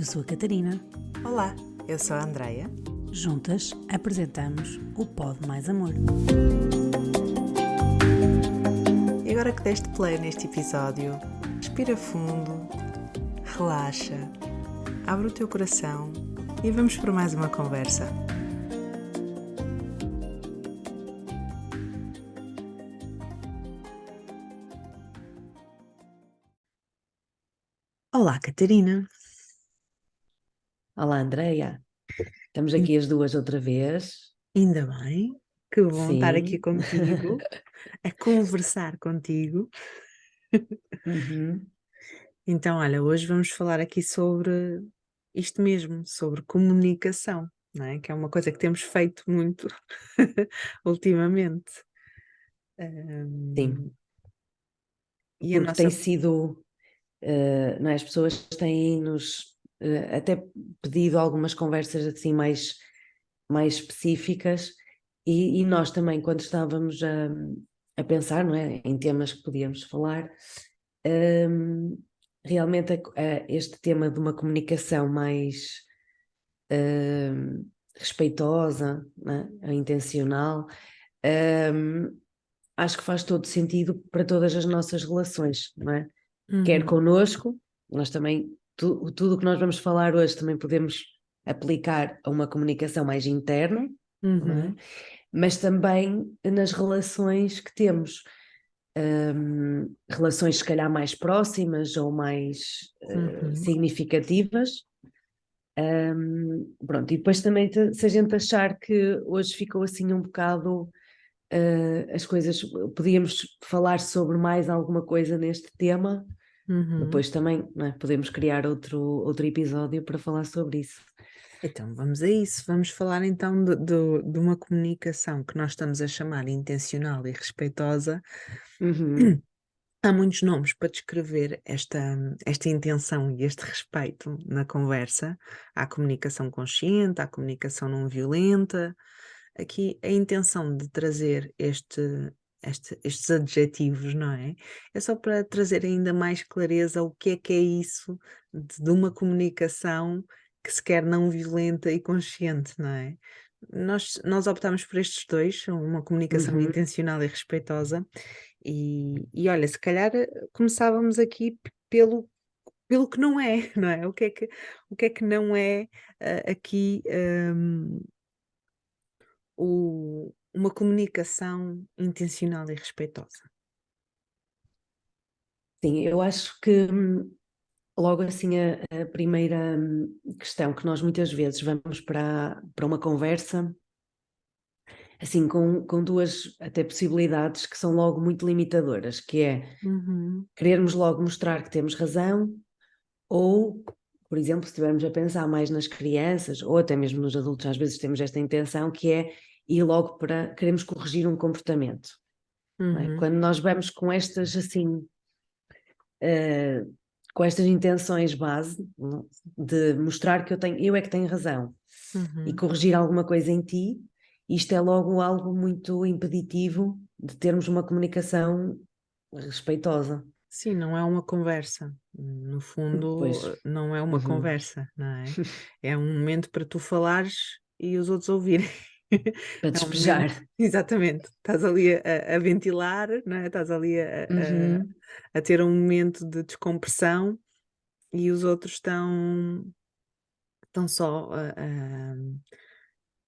Eu sou a Catarina. Olá, eu sou a Andreia. Juntas apresentamos o Pod Mais Amor. E agora que deste play neste episódio, respira fundo, relaxa, abre o teu coração e vamos por mais uma conversa. Olá, Catarina. Olá, Andreia. Estamos aqui as duas outra vez. Ainda bem, que bom estar aqui Sim. contigo, a conversar contigo. Uhum. Então, olha, hoje vamos falar aqui sobre isto mesmo, sobre comunicação, não é? Que é uma coisa que temos feito muito ultimamente. Sim, E a porque tem nossa. sido, não é? As pessoas têm-nos até pedido algumas conversas assim mais específicas e nós também, quando estávamos a pensar, não é? Em temas que podíamos falar, realmente este tema de uma comunicação mais respeitosa, não é? Intencional, acho que faz todo sentido para todas as nossas relações, não é? Quer Uhum, connosco, nós também, tudo o que nós vamos falar hoje também podemos aplicar a uma comunicação mais interna, não é? uhum, Mas também nas relações que temos. Relações se calhar mais próximas ou mais uhum. significativas. Pronto, e depois também se a gente achar que hoje ficou assim um bocado as coisas, podíamos falar sobre mais alguma coisa neste tema, Uhum. depois também, não é? Podemos criar outro episódio para falar sobre isso. Então vamos a isso. Vamos falar então de uma comunicação que nós estamos a chamar intencional e respeitosa. Uhum. Há muitos nomes para descrever esta intenção e este respeito na conversa. Há a comunicação consciente, há a comunicação não violenta. Aqui a intenção de trazer estes adjetivos, não é? É só para trazer ainda mais clareza o que é isso de uma comunicação que se quer não violenta e consciente, não é? Nós optamos por estes dois, uma comunicação Uhum. intencional e respeitosa, e olha, se calhar começávamos aqui pelo que não é, não é? O que é que não é aqui uma comunicação intencional e respeitosa? Sim, eu acho que logo assim a primeira questão que nós muitas vezes vamos para uma conversa assim com duas até possibilidades que são logo muito limitadoras, que é Uhum, querermos logo mostrar que temos razão ou, por exemplo, se estivermos a pensar mais nas crianças ou até mesmo nos adultos, às vezes temos esta intenção que é ir logo para queremos corrigir um comportamento, não é? uhum, Quando nós vamos com estas assim com estas intenções base, não é? De mostrar que eu é que tenho razão e uhum. corrigir alguma coisa em ti, isto é logo algo muito impeditivo de termos uma comunicação respeitosa. Sim, não é uma conversa. No fundo, Pois, não é uma uhum. conversa, não é? É um momento para tu falares e os outros ouvirem. Para É um momento, despejar. exatamente. Estás ali a ventilar, não é? Estás ali Uhum. a ter um momento de descompressão e os outros estão só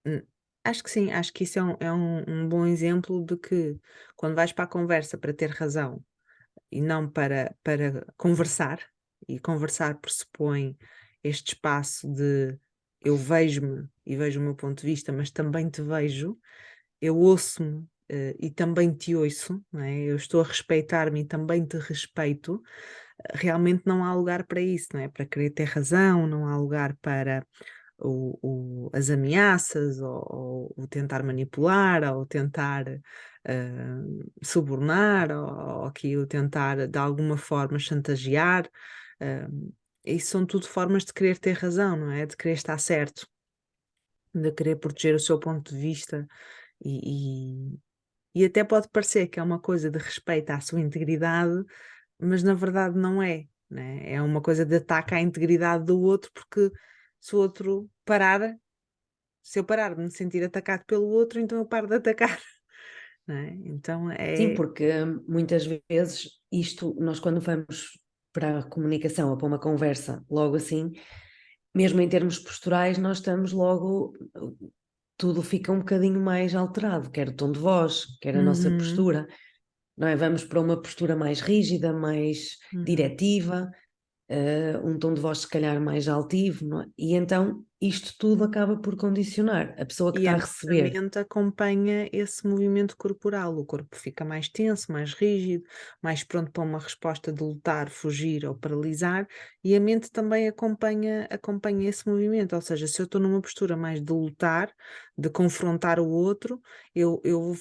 Hum, acho que sim, acho que isso é um bom exemplo de que quando vais para a conversa para ter razão e não para conversar, e conversar pressupõe este espaço de eu vejo-me e vejo o meu ponto de vista, mas também te vejo, eu ouço-me, e também te ouço, não é? Eu estou a respeitar-me e também te respeito. Realmente não há lugar para isso, não é? Para querer ter razão, não há lugar para as ameaças ou o tentar manipular ou tentar subornar ou aqui o tentar de alguma forma chantagear. ah, Isso são tudo formas de querer ter razão, não é? De querer estar certo, de querer proteger o seu ponto de vista e, e até pode parecer que é uma coisa de respeito à sua integridade, mas na verdade não é. né? É uma coisa de ataque à integridade do outro, porque se o outro parar, se eu parar de me sentir atacado pelo outro, então eu paro de atacar, né? Então Sim, é. porque muitas vezes isto, nós quando vamos para a comunicação ou para uma conversa, logo assim, mesmo em termos posturais, nós estamos logo, tudo fica um bocadinho mais alterado, quer o tom de voz, quer a nossa Uhum, postura, não é? Vamos para uma postura mais rígida, mais uhum. diretiva, um tom de voz se calhar mais altivo, não é? E então isto tudo acaba por condicionar a pessoa que E está a a nossa receber. mente acompanha esse movimento corporal. O corpo fica mais tenso, mais rígido, mais pronto para uma resposta de lutar, fugir ou paralisar, e a mente também acompanha esse movimento. Ou seja, se eu estou numa postura mais de lutar, de confrontar o outro, eu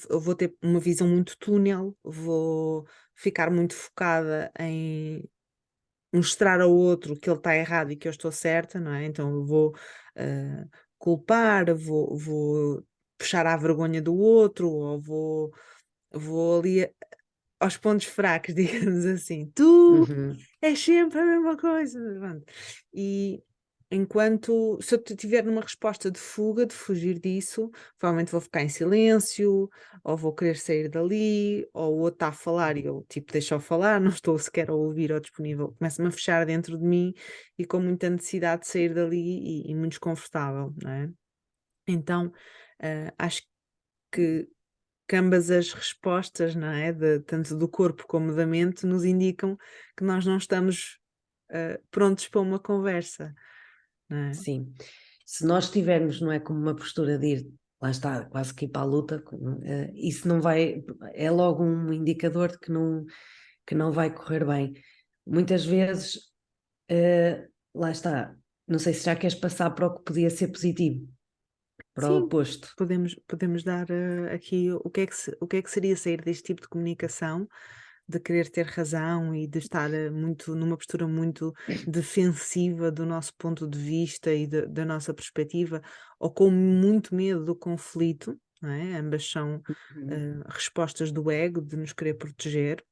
vou ter uma visão muito túnel, vou ficar muito focada em mostrar ao outro que ele está errado e que eu estou certa, não é? Então eu vou eh, culpar, vou puxar à vergonha do outro, ou vou ali aos pontos fracos, digamos assim. Tu Uhum. és sempre a mesma coisa. Pronto. E enquanto, se eu estiver numa resposta de fuga, de fugir disso, provavelmente vou ficar em silêncio, ou vou querer sair dali, ou o outro está a falar e eu, tipo, deixo-o falar, não estou sequer a ouvir ou disponível. Começa-me a fechar dentro de mim e com muita necessidade de sair dali e muito desconfortável, não é? Então, acho que ambas as respostas, não é? Tanto do corpo como da mente, nos indicam que nós não estamos prontos para uma conversa, não é? Sim, se nós tivermos, não é, como uma postura de ir, lá está, quase que ir para a luta, isso não vai, é logo um indicador de que não vai correr bem. Muitas vezes, lá está, não sei se já queres passar para o que podia ser positivo, para o Sim, oposto. podemos dar aqui o que é que seria sair deste tipo de comunicação, de querer ter razão e de estar muito numa postura muito defensiva do nosso ponto de vista e da nossa perspectiva, ou com muito medo do conflito, não é? Ambas são Uhum. respostas do ego de nos querer proteger.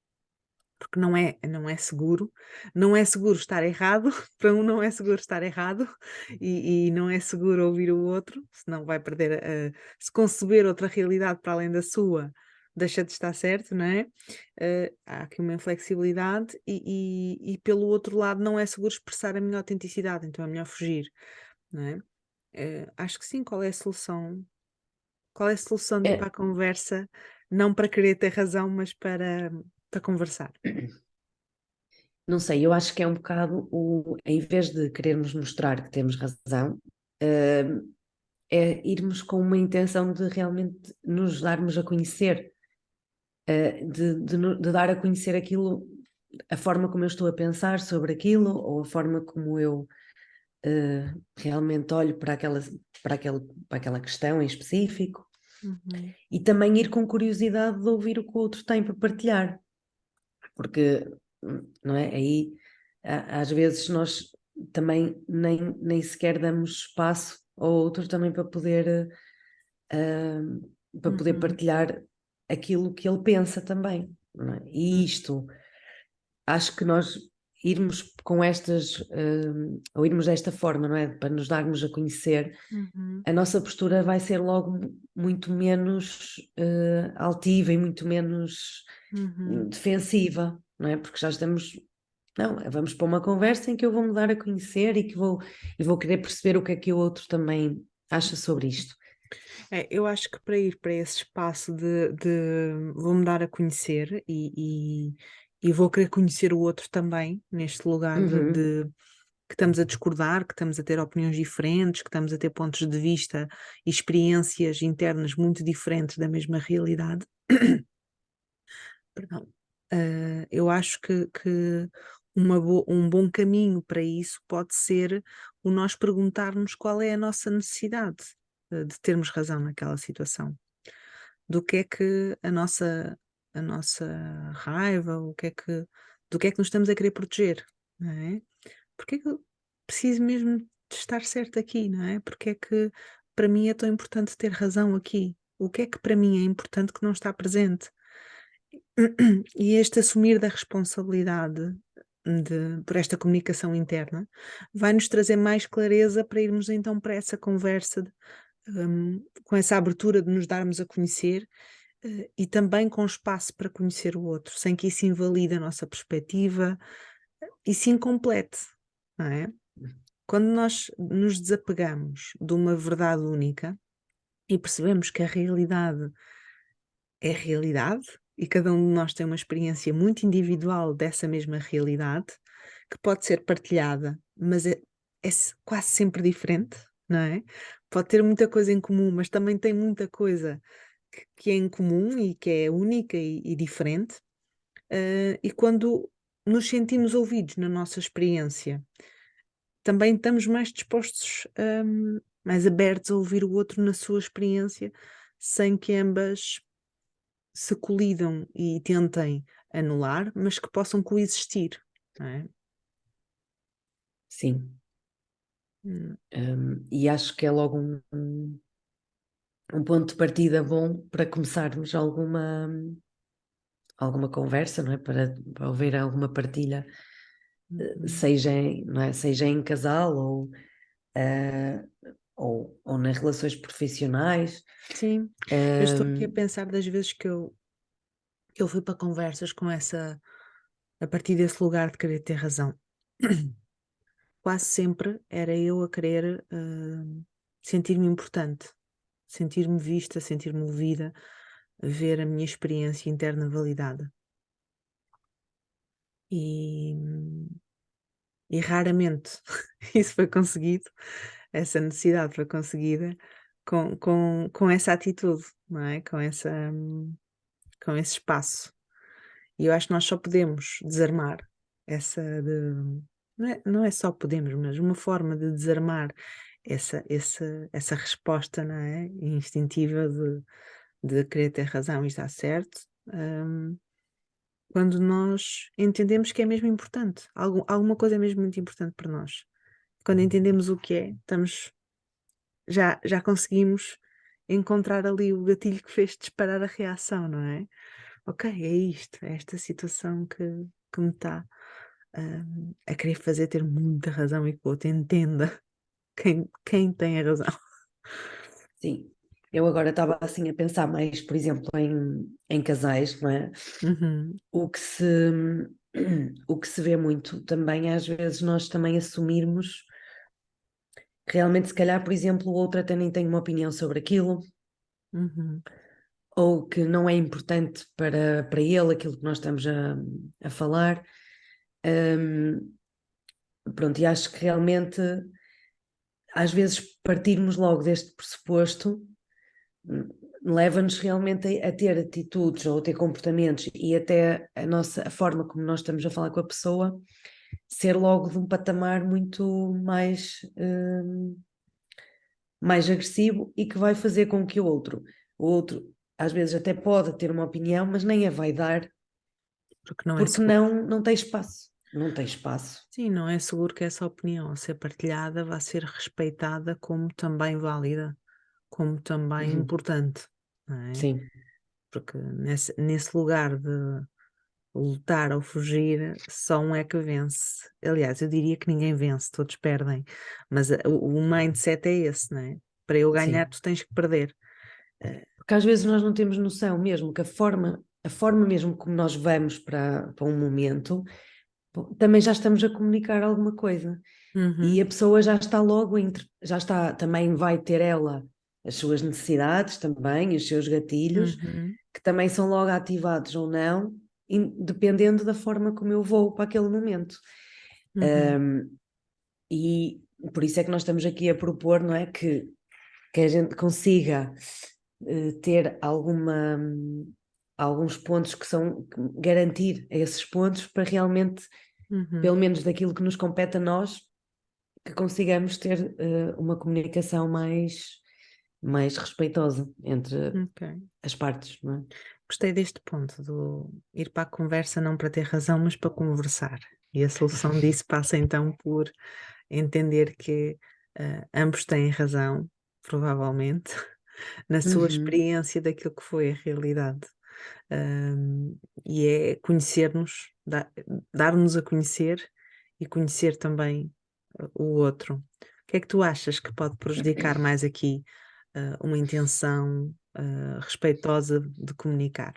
Porque não é seguro, não é seguro estar errado, para um não é seguro estar errado, e não é seguro ouvir o outro, senão vai perder se conceber outra realidade para além da sua, deixa de estar certo, não é? Há aqui uma inflexibilidade e pelo outro lado não é seguro expressar a minha autenticidade, então é melhor fugir, não é? Acho que sim, qual é a solução? Qual é a solução de ir para É, a conversa, não para querer ter razão, mas para conversar? não sei, eu acho que é um bocado em vez de querermos mostrar que temos razão, eh, é irmos com uma intenção de realmente nos darmos a conhecer, de dar a conhecer aquilo, a forma como eu estou a pensar sobre aquilo, ou a forma como eu realmente olho para aquela questão em específico, Uhum. e também ir com curiosidade de ouvir o que o outro tem para partilhar, porque, não é? Aí, às vezes, nós também nem sequer damos espaço ao outro também para poder Uhum, partilhar aquilo que ele pensa também, não é? E hum, isto, acho que nós irmos com ou irmos desta forma, não é? Para nos darmos a conhecer, uhum, a nossa postura vai ser logo muito menos altiva e muito menos uhum. defensiva, não é? Porque já estamos. Não, vamos para uma conversa em que eu vou me dar a conhecer e vou querer perceber o que é que o outro também acha sobre isto. Eu acho que para ir para esse espaço de vou-me dar a conhecer e vou querer conhecer o outro também, neste lugar Uhum. que estamos a discordar, que estamos a ter opiniões diferentes, que estamos a ter pontos de vista e experiências internas muito diferentes da mesma realidade. Perdão. Eu acho que um bom caminho para isso pode ser o nós perguntarmos qual é a nossa necessidade de termos razão naquela situação. Do que é que a nossa raiva, do que é que nos estamos a querer proteger, não é? Porque é que eu preciso mesmo de estar certo aqui, não é? Porque é que para mim é tão importante ter razão aqui? O que é que para mim é importante que não está presente? E este assumir da responsabilidade por esta comunicação interna, vai nos trazer mais clareza para irmos então para essa conversa, com essa abertura de nos darmos a conhecer, e também com espaço para conhecer o outro, sem que isso invalide a nossa perspectiva e se incomplete, não é? Quando nós nos desapegamos de uma verdade única e percebemos que a realidade é realidade e cada um de nós tem uma experiência muito individual dessa mesma realidade, que pode ser partilhada, mas quase sempre diferente, não é? Pode ter muita coisa em comum, mas também tem muita coisa que é em comum e que é única e diferente. E quando nos sentimos ouvidos na nossa experiência, também estamos mais dispostos, mais abertos a ouvir o outro na sua experiência, sem que ambas se colidam e tentem anular, mas que possam coexistir, não é? Sim. Hum, E acho que é logo um ponto de partida bom para começarmos alguma conversa, não é? Para haver alguma partilha, uhum. não é? Seja em casal eh, ou nas relações profissionais. Sim, eu estou aqui a Hum, pensar das vezes que eu fui para conversas com a partir desse lugar de querer ter razão. Quase sempre era eu a querer sentir-me importante, sentir-me vista, sentir-me ouvida, ver a minha experiência interna validada. E, e raramente isso foi conseguido, essa necessidade foi conseguida com essa atitude, não é? Com esse espaço. E eu acho que nós só podemos desarmar essa de. Não é só podemos, mas uma forma de desarmar essa resposta, não é? Instintiva de querer ter razão e estar certo, quando nós entendemos que é mesmo importante, alguma coisa é mesmo muito importante para nós. Quando entendemos o que é, já conseguimos encontrar ali o gatilho que fez disparar a reação, não é? Ok, é isto, é esta situação que me está a querer fazer ter muita razão e que o outro entenda quem tem a razão. sim. Eu agora estava assim a pensar mais, por exemplo, em casais, não é? Uhum, O que se, o que se vê muito também, às vezes, nós também assumirmos que realmente, se calhar, por exemplo, o outro até nem tem uma opinião sobre aquilo, uhum, ou que não é importante para ele aquilo que nós estamos a falar. Hum, Pronto, e acho que realmente, às vezes, partirmos logo deste pressuposto leva-nos realmente a ter atitudes ou a ter comportamentos e até a forma como nós estamos a falar com a pessoa ser logo de um patamar muito mais agressivo e que vai fazer com que o outro às vezes até pode ter uma opinião, mas nem a vai dar porque não é porque seguro. não tem espaço. Não tem espaço. Sim, não é seguro que essa opinião, ao ser partilhada, vá ser respeitada como também válida, como também Uhum. importante, não é? Sim, Porque nesse lugar de lutar ou fugir, só um é que vence. Aliás, eu diria que ninguém vence, todos perdem. Mas o mindset é esse, não é? Para eu ganhar, sim. tu tens que perder. Porque às vezes nós não temos noção mesmo que a forma mesmo como nós vamos para um momento, também já estamos a comunicar alguma coisa. E Uhum, a pessoa já está logo já está, também vai ter ela as suas necessidades também, os seus gatilhos, uhum, que também são logo ativados ou não, dependendo da forma como eu vou para aquele momento. uhum, E por isso é que nós estamos aqui a propor, não é? Que a gente consiga ter alguns pontos que são garantir esses pontos para realmente, uhum. pelo menos daquilo que nos compete a nós, que consigamos ter uma comunicação mais respeitosa entre Ok. as partes, não é? Gostei deste ponto, do ir para a conversa não para ter razão, mas para conversar. E a solução disso passa então por entender que ambos têm razão, provavelmente, na sua Uhum. experiência daquilo que foi a realidade. e é conhecer-nos, dar-nos a conhecer e conhecer também o outro. O que é que tu achas que pode prejudicar mais aqui uma intenção respeitosa de comunicar?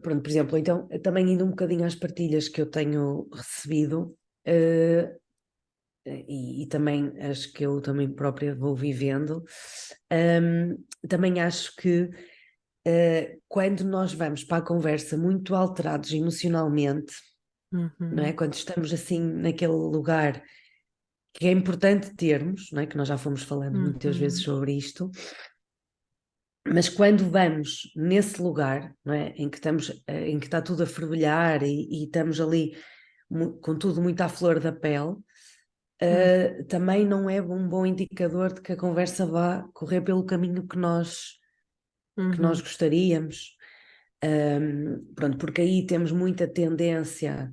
Pronto, por exemplo, então, também indo um bocadinho às partilhas que eu tenho recebido, e também as que eu também própria vou vivendo, também acho que quando nós vamos para a conversa muito alterados emocionalmente, não é? Uhum, Quando estamos assim naquele lugar que é importante termos, não é? Que nós já fomos falando muitas vezes uhum, sobre isto, mas quando vamos nesse lugar, não é? Em que estamos, em que está tudo a fervilhar e estamos ali com tudo muito à flor da pele, também não é um bom indicador de que a conversa vá correr pelo caminho que nós uhum, gostaríamos. Pronto, porque aí temos muita tendência.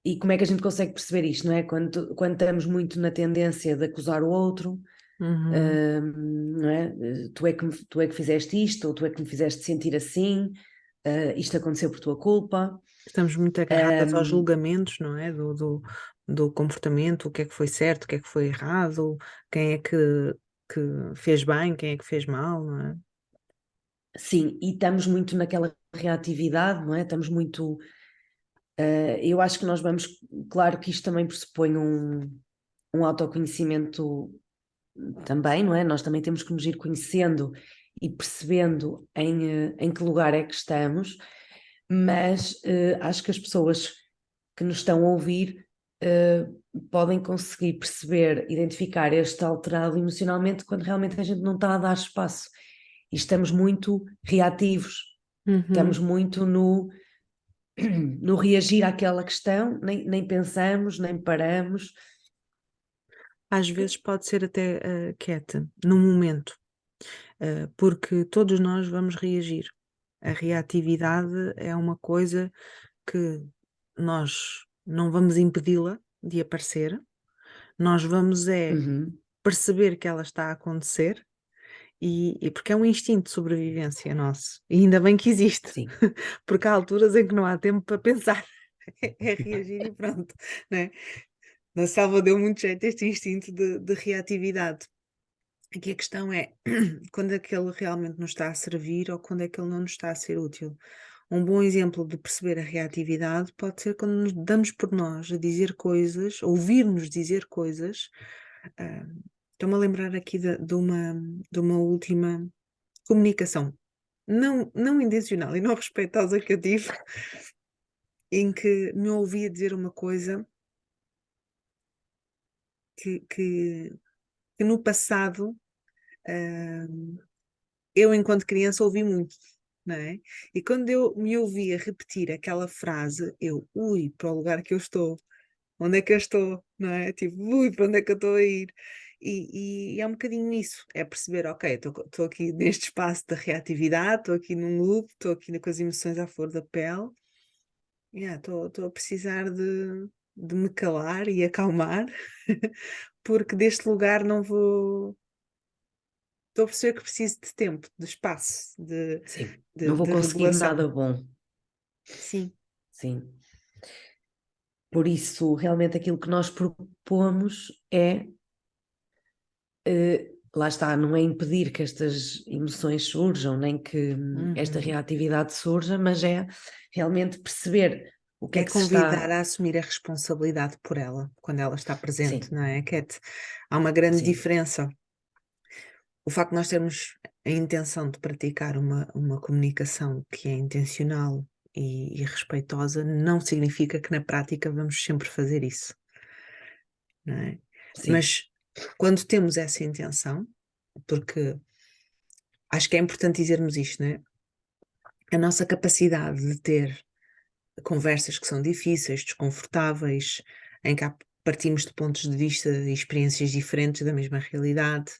E como é que a gente consegue perceber isto, não é? Quando estamos muito na tendência de acusar o outro, uhum. não é? Tu é que fizeste isto, ou tu é que me fizeste sentir assim, isto aconteceu por tua culpa. Estamos muito agarradas aos Um, julgamentos, não é? Do comportamento, o que é que foi certo, o que é que foi errado, quem é que fez bem, quem é que fez mal, não é? sim, e estamos muito naquela reatividade, não é? Estamos muito. Eu acho que nós vamos. Claro que isto também pressupõe um autoconhecimento também, não é? Nós também temos que nos ir conhecendo e percebendo em que lugar é que estamos, mas acho que as pessoas que nos estão a ouvir podem conseguir perceber, identificar este alterado emocionalmente quando realmente a gente não está a dar espaço e estamos muito reativos, estamos Uhum. muito no reagir àquela questão, nem pensamos, nem paramos. Às vezes pode ser até quieta, no momento, porque todos nós vamos reagir. A reatividade é uma coisa que nós não vamos impedi-la de aparecer, nós vamos Uhum, perceber que ela está a acontecer e porque é um instinto de sobrevivência nosso, e ainda bem que existe, sim, porque há alturas em que não há tempo para pensar, é reagir e pronto, né? Na selva deu muito jeito este instinto de reatividade. Aqui a questão é quando é que ele realmente nos está a servir ou quando é que ele não nos está a ser útil. Um bom exemplo de perceber a reatividade pode ser quando nos damos por nós a dizer coisas, ouvir-nos dizer coisas. ah, Estou-me a lembrar aqui de uma última comunicação não intencional e não respeitosa que eu tive, em que me ouvia dizer uma coisa que, que, que no passado, ah, eu, enquanto criança, ouvi muito, não é? E quando eu me ouvia repetir aquela frase, ui, para o lugar que eu estou, onde é que eu estou, não é? Tipo, ui, para onde é que eu estou a ir? E é um bocadinho isso, é perceber, ok, estou aqui neste espaço da reatividade, estou aqui num loop, estou aqui com as emoções à flor da pele, estou a precisar de me calar e acalmar, porque deste lugar não vou. Estou a perceber que preciso de tempo, de espaço, de, sim. de, Não vou de conseguir regulação. nada bom, Sim, sim. Por isso, realmente aquilo que nós propomos é, lá está, não é impedir que estas emoções surjam, nem que esta uhum. reatividade surja, mas é realmente perceber o que é É que se convidar está. a assumir a responsabilidade por ela, quando ela está presente, Sim, não é, Cat? Há uma grande sim, diferença. O facto de nós termos a intenção de praticar uma comunicação que é intencional e respeitosa não significa que na prática vamos sempre fazer isso, não é? sim, Mas quando temos essa intenção, porque acho que é importante dizermos isto, não é? A nossa capacidade de ter conversas que são difíceis, desconfortáveis, em que partimos de pontos de vista e experiências diferentes da mesma realidade.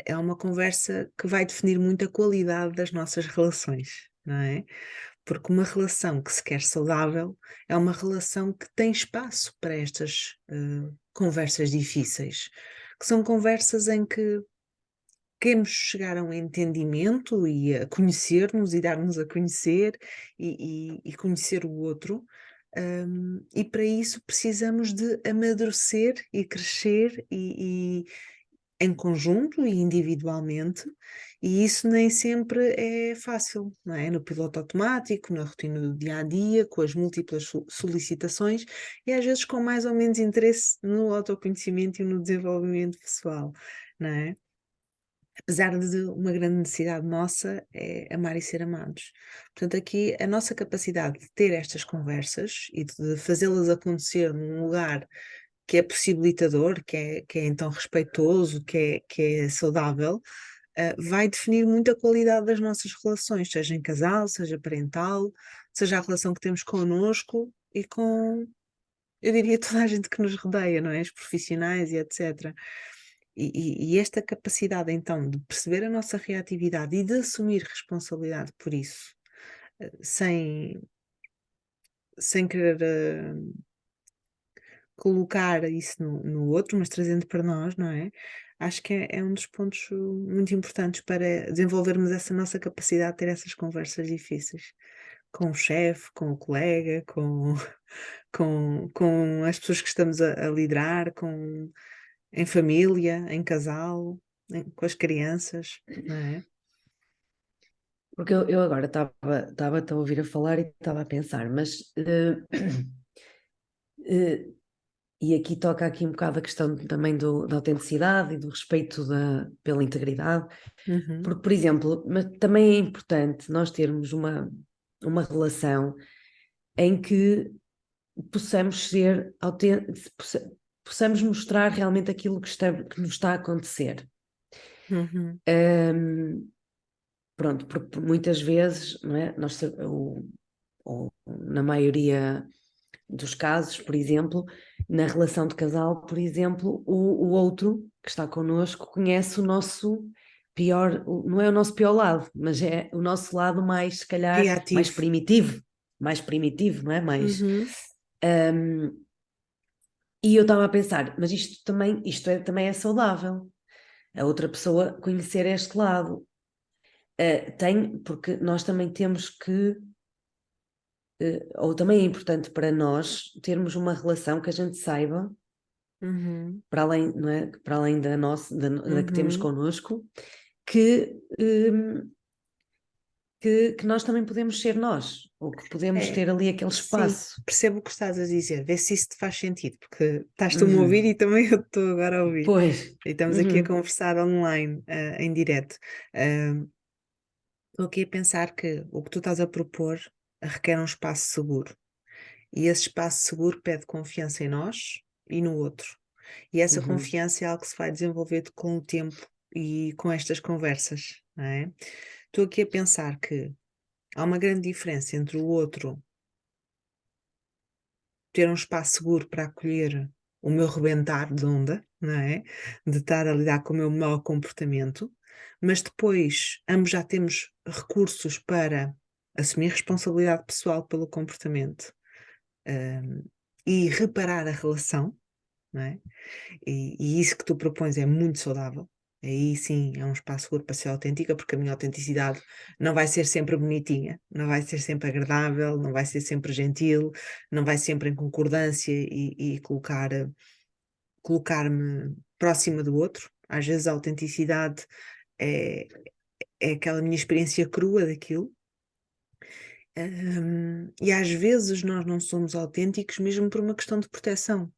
É uma conversa que vai definir muito a qualidade das nossas relações, não é? Porque uma relação que se quer saudável é uma relação que tem espaço para estas conversas difíceis, que são conversas em que queremos chegar a um entendimento e a conhecer-nos e dar-nos a conhecer e conhecer o outro. E para isso precisamos de amadurecer e crescer em conjunto e individualmente, e isso nem sempre é fácil, não é? No piloto automático, na rotina do dia a dia, com as múltiplas solicitações e às vezes com mais ou menos interesse no autoconhecimento e no desenvolvimento pessoal, não é? Apesar de uma grande necessidade nossa é amar e ser amados. Portanto, aqui a nossa capacidade de ter estas conversas e de fazê-las acontecer num lugar que é possibilitador, que é então respeitoso, que é saudável, vai definir muito a qualidade das nossas relações, seja em casal, seja parental, seja a relação que temos connosco e com, eu diria, toda a gente que nos rodeia, não é? Os profissionais e etc. E esta capacidade, então, de perceber a nossa reatividade e de assumir responsabilidade por isso, sem, sem querer colocar isso no outro, mas trazendo para nós, não é? Acho que é um dos pontos muito importantes para desenvolvermos essa nossa capacidade de ter essas conversas difíceis com o chefe, com o colega, com as pessoas que estamos a liderar, em família, em casal, com as crianças, não é? Porque eu agora estava a ouvir a falar e estava a pensar, mas e aqui toca aqui um bocado a questão também da autenticidade e do respeito pela integridade, Uhum, porque, por exemplo, mas também é importante nós termos uma relação em que possamos ser possamos mostrar realmente aquilo que nos está a acontecer. uhum, Pronto, porque muitas vezes, não é? Ou na maioria dos casos, por exemplo, na relação de casal, por exemplo, o outro que está connosco conhece o nosso pior, não é o nosso pior lado, mas é o nosso lado mais, se calhar, reativo. mais primitivo, não é? Mais. Uhum. E eu estava a pensar, mas também é saudável, a outra pessoa conhecer este lado. Porque nós também temos que ou também é importante para nós termos uma relação que a gente saiba, Uhum, para além, não é? Para além da nossa, da que temos uhum. connosco, que, hum, que nós também podemos ser nós, ou que podemos É, ter ali aquele sim, espaço. percebo o que estás a dizer, vê se isso te faz sentido, porque estás-tu-me a ouvir Uhum. e também eu estou agora a ouvir. Pois. E estamos aqui a Uhum. conversar online, em direto. Estou aqui a pensar que o que tu estás a propor requer um espaço seguro. E esse espaço seguro pede confiança em nós e no outro. E essa Uhum. confiança é algo que se vai desenvolver com o tempo e com estas conversas, não é? Estou aqui a pensar que há uma grande diferença entre o outro ter um espaço seguro para acolher o meu rebentar de onda, não é? De estar a lidar com o meu mau comportamento, mas depois ambos já temos recursos para assumir responsabilidade pessoal pelo comportamento, hum, e reparar a relação, não é? E isso que tu propões é muito saudável. Aí sim é um espaço seguro para ser autêntica, porque a minha autenticidade não vai ser sempre bonitinha, não vai ser sempre agradável, não vai ser sempre gentil, não vai sempre em concordância e colocar-me próxima do outro. Às vezes a autenticidade é, é aquela minha experiência crua daquilo. E às vezes nós não somos autênticos mesmo por uma questão de proteção,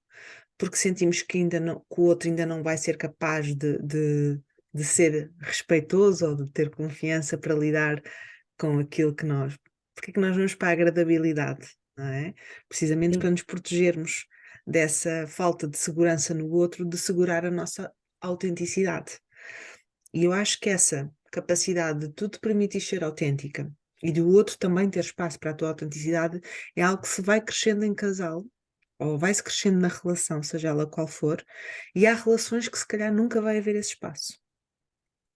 porque sentimos que ainda não, que o outro ainda não vai ser capaz de ser respeitoso ou de ter confiança para lidar com aquilo que nós. Porque é que nós vamos para a agradabilidade, não é? Precisamente para Sim. nos protegermos dessa falta de segurança no outro, de segurar a nossa autenticidade. E eu acho que essa capacidade de tu te permitir ser autêntica e do outro também ter espaço para a tua autenticidade é algo que se vai crescendo em casal ou vai-se crescendo na relação, seja ela qual for, e há relações que se calhar nunca vai haver esse espaço.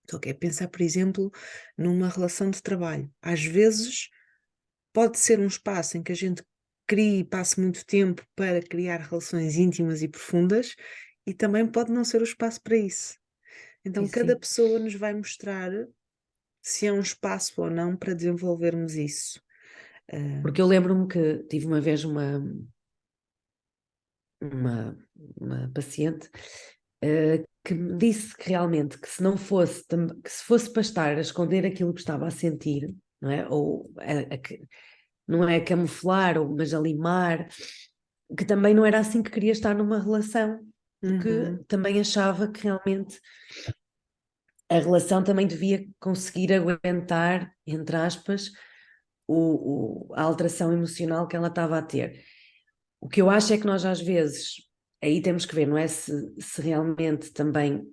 Estou aqui a pensar, por exemplo, numa relação de trabalho. Às vezes pode ser um espaço em que a gente crie e passe muito tempo para criar relações íntimas e profundas, e também pode não ser o espaço para isso. Então, Isso cada sim. pessoa nos vai mostrar se é um espaço ou não para desenvolvermos isso. Porque eu lembro-me que tive uma vez uma paciente que me disse que realmente que se não fosse, que se fosse para estar a esconder aquilo que estava a sentir, não é? Ou não é camuflar, mas a limar, que também não era assim que queria estar numa relação, porque Uhum. também achava que realmente a relação também devia conseguir aguentar, entre aspas, a alteração emocional que ela estava a ter. O que eu acho é que nós às vezes, aí temos que ver, não é se realmente também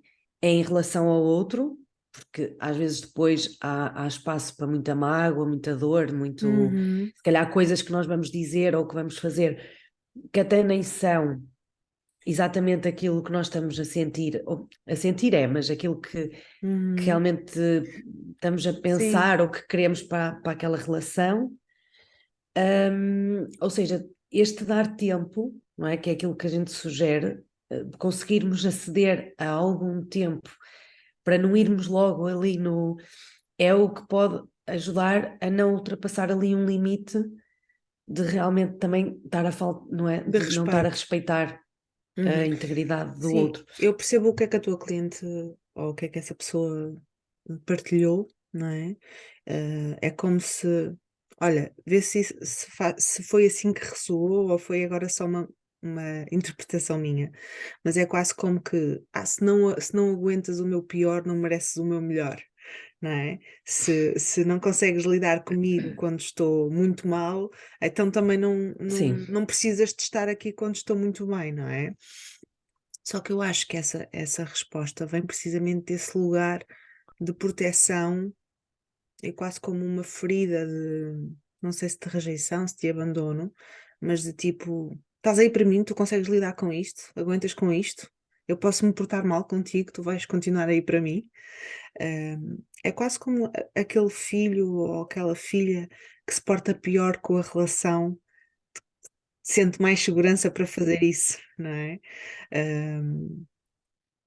é em relação ao outro, porque às vezes depois há espaço para muita mágoa, muita dor, Uhum. se calhar coisas que nós vamos dizer ou que vamos fazer que até nem são exatamente aquilo que nós estamos a sentir, ou, a sentir mas aquilo que Uhum. realmente estamos a Sim. pensar ou que queremos para aquela relação. Ou seja, este dar tempo, não é? Que é aquilo que a gente sugere, conseguirmos aceder a algum tempo para não irmos logo ali no. É o que pode ajudar a não ultrapassar ali um limite de realmente também estar a falta, não é? De De não estar a respeito. respeitar Uhum. a integridade do Sim, outro. eu percebo o que é que a tua cliente ou o que é que essa pessoa partilhou, não é? É como se, olha, vê se foi assim que ressoou ou foi agora só uma interpretação minha, mas é quase como que, se não aguentas o meu pior, não mereces o meu melhor. Não é? Se não consegues lidar comigo quando estou muito mal, então também Sim. não precisas de estar aqui quando estou muito bem, não é? Só que eu acho que essa resposta vem precisamente desse lugar de proteção, é quase como uma ferida de, não sei se de rejeição, se de abandono, mas de tipo, estás aí para mim, tu consegues lidar com isto, aguentas com isto, eu posso me portar mal contigo, tu vais continuar aí para mim. É quase como aquele filho ou aquela filha que se porta pior com a relação, sente mais segurança para fazer isso, não é? Um,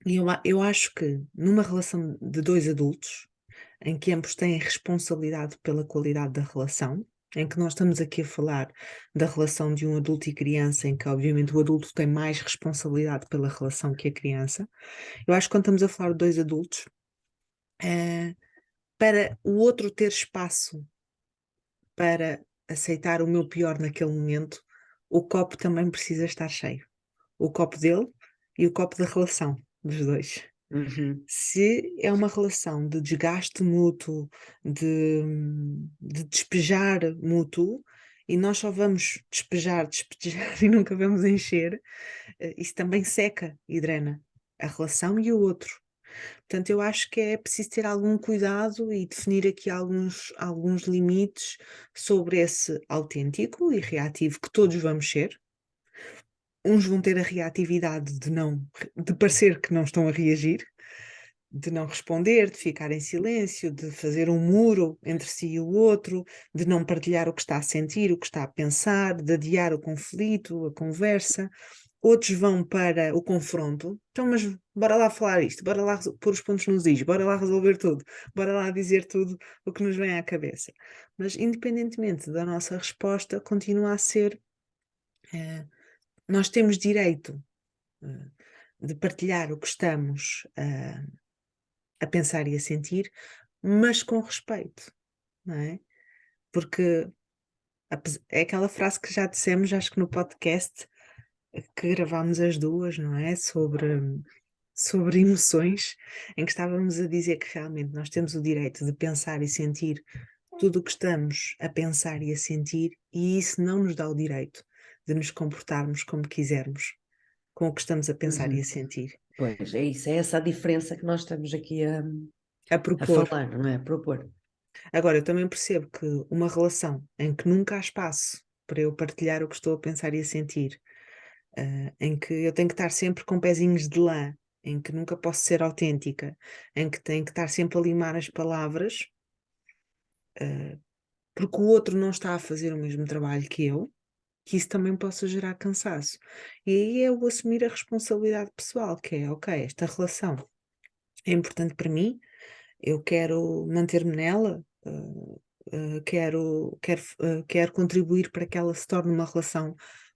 E eu acho que numa relação de dois adultos, em que ambos têm responsabilidade pela qualidade da relação, em que nós estamos aqui a falar da relação de um adulto e criança, em que obviamente o adulto tem mais responsabilidade pela relação que a criança, eu acho que quando estamos a falar de dois adultos, eh, para o outro ter espaço para aceitar o meu pior naquele momento, o copo também precisa estar cheio. O copo dele e o copo da relação dos dois. Uhum. Se é uma relação de desgaste mútuo, de, de despejar mútuo, e nós só vamos despejar, despejar e nunca vamos encher, isso também seca e drena a relação e o outro. Portanto, eu acho que é preciso ter algum cuidado e definir aqui alguns limites sobre esse autêntico e reativo que todos vamos ser. Uns vão ter a reatividade de parecer que não estão a reagir, de não responder, de ficar em silêncio, de fazer um muro entre si e o outro, de não partilhar o que está a sentir, o que está a pensar, de adiar o conflito, a conversa. Outros vão para o confronto. Então, mas bora lá falar isto, bora lá pôr os pontos nos is, bora lá resolver tudo, bora lá dizer tudo o que nos vem à cabeça. Mas, independentemente da nossa resposta, continua a ser. Nós temos direito de partilhar o que estamos a pensar e a sentir, mas com respeito, não é? Porque é aquela frase que já dissemos, acho que no podcast que gravámos as duas, não é? Sobre emoções, em que estávamos a dizer que realmente nós temos o direito de pensar e sentir tudo o que estamos a pensar e a sentir, e isso não nos dá o direito de nos comportarmos como quisermos com o que estamos a pensar e Uhum. a sentir. Pois, é isso, é essa a diferença que nós estamos aqui A a propor. falar, não é? A propor. Agora, eu também percebo que uma relação em que nunca há espaço para eu partilhar o que estou a pensar e a sentir, em que eu tenho que estar sempre com pezinhos de lã, em que nunca posso ser autêntica, em que tenho que estar sempre a limar as palavras, porque o outro não está a fazer o mesmo trabalho que eu, que isso também possa gerar cansaço. E aí é o assumir a responsabilidade pessoal, que é, ok, esta relação é importante para mim, eu quero manter-me nela, quero contribuir para que ela se torne uma relação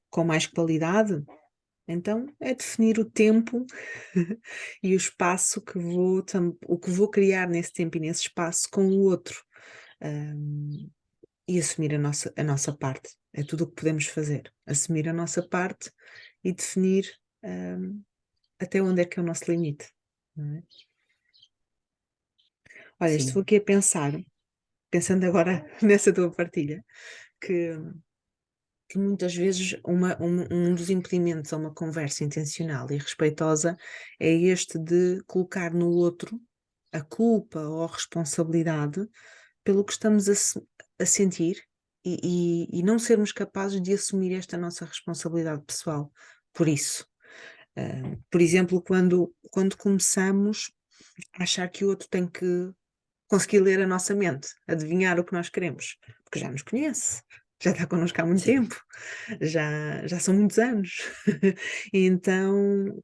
com mais qualidade. Então é definir o tempo e o espaço o que vou criar nesse tempo e nesse espaço com o outro. E assumir a nossa parte. É tudo o que podemos fazer. Assumir a nossa parte e definir até onde é que é o nosso limite. Não é? Olha, estou Sim, aqui a pensar, pensando agora nessa tua partilha, que muitas vezes um dos impedimentos a uma conversa intencional e respeitosa é este de colocar no outro a culpa ou a responsabilidade pelo que estamos a sentir e não sermos capazes de assumir esta nossa responsabilidade pessoal por isso. Por exemplo, quando começamos a achar que o outro tem que conseguir ler a nossa mente, adivinhar o que nós queremos, porque já nos conhece, já está connosco há muito sim, tempo, já são muitos anos, e então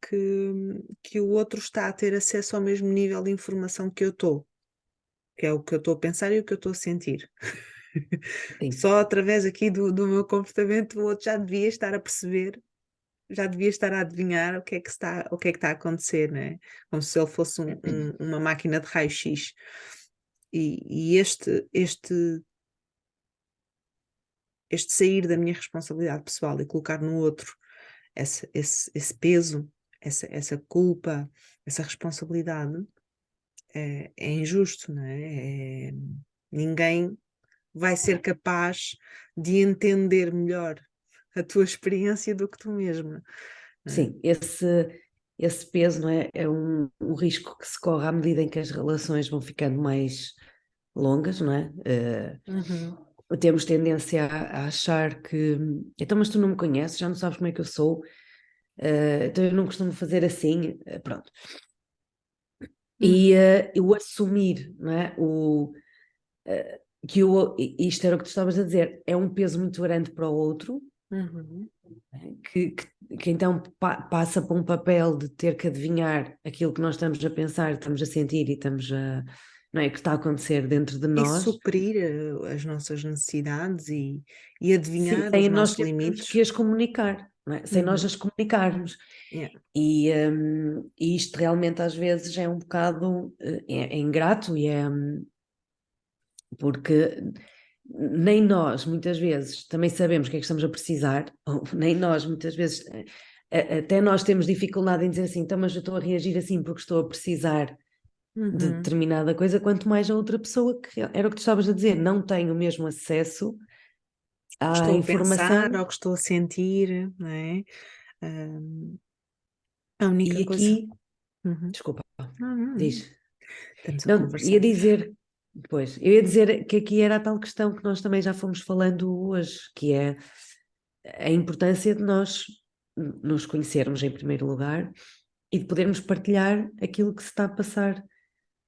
que o outro está a ter acesso ao mesmo nível de informação que eu estou, que é o que eu estou a pensar e o que eu estou a sentir. sim, Só através aqui do meu comportamento o outro já devia estar a perceber, já devia estar a adivinhar o que é que está a acontecer, né? Como se ele fosse uma máquina de raio-x. E este sair da minha responsabilidade pessoal e colocar no outro esse peso, essa culpa, essa responsabilidade, é injusto, não é? Ninguém vai ser capaz de entender melhor a tua experiência do que tu mesma, não é? sim. Esse peso, não é? É um risco que se corre à medida em que as relações vão ficando mais longas, não é? Uhum. Temos tendência a achar que então, mas tu não me conheces, já não sabes como é que eu sou, então eu não costumo fazer assim, pronto. E Uhum. o assumir, não é? Isto era o que tu estavas a dizer, é um peso muito grande para o outro, Uhum. que então passa para um papel de ter que adivinhar aquilo que nós estamos a pensar, estamos a sentir e estamos a, não é, que está a acontecer dentro de E nós. suprir as nossas necessidades e Sim, adivinhar os sem nós nossos termos limites. que as comunicar, não é? Sem nós Uhum. as comunicarmos. Yeah. E isto realmente às vezes é um bocado é ingrato e é porque nem nós muitas vezes também sabemos o que é que estamos a precisar, ou nem nós muitas vezes até nós temos dificuldade em dizer assim, então mas eu estou a reagir assim porque estou a precisar de Uhum. determinada coisa, quanto mais a outra pessoa que era o que tu estavas a dizer, não tem o mesmo acesso Que à estou a pensar informação ou que estou a sentir, não é? Hum, a única e coisa. aqui, Uhum. desculpa, Não, não, não. diz. Estamos a Não, ia conversar. dizer, pois, eu ia dizer que aqui era a tal questão que nós também já fomos falando hoje, que é a importância de nós nos conhecermos em primeiro lugar e de podermos partilhar aquilo que se está a passar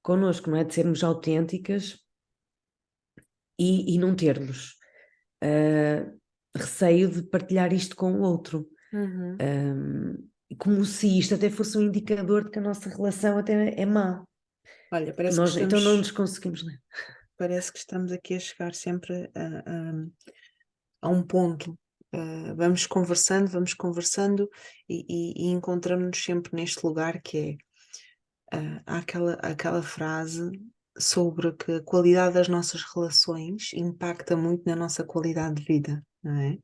connosco, não é? De sermos autênticas e não termos receio de partilhar isto com o outro. Uhum. Como se isto até fosse um indicador de que a nossa relação até é má, Olha, que nós então não nos conseguimos ler. parece que estamos aqui a chegar sempre a um ponto. Vamos conversando e encontramos-nos sempre neste lugar que é há aquela frase sobre que a qualidade das nossas relações impacta muito na nossa qualidade de vida, não é?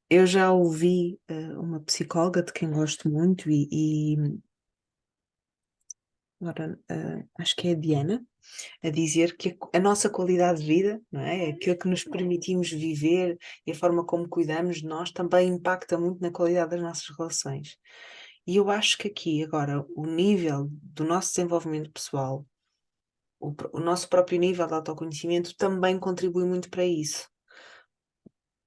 Eu já ouvi uma psicóloga de quem gosto muito e agora, acho que é a Diana, a dizer que a nossa qualidade de vida, não é? Aquilo que nos permitimos viver e a forma como cuidamos de nós também impacta muito na qualidade das nossas relações. E eu acho que aqui, agora, o nível do nosso desenvolvimento pessoal, o nosso próprio nível de autoconhecimento também contribui muito para isso.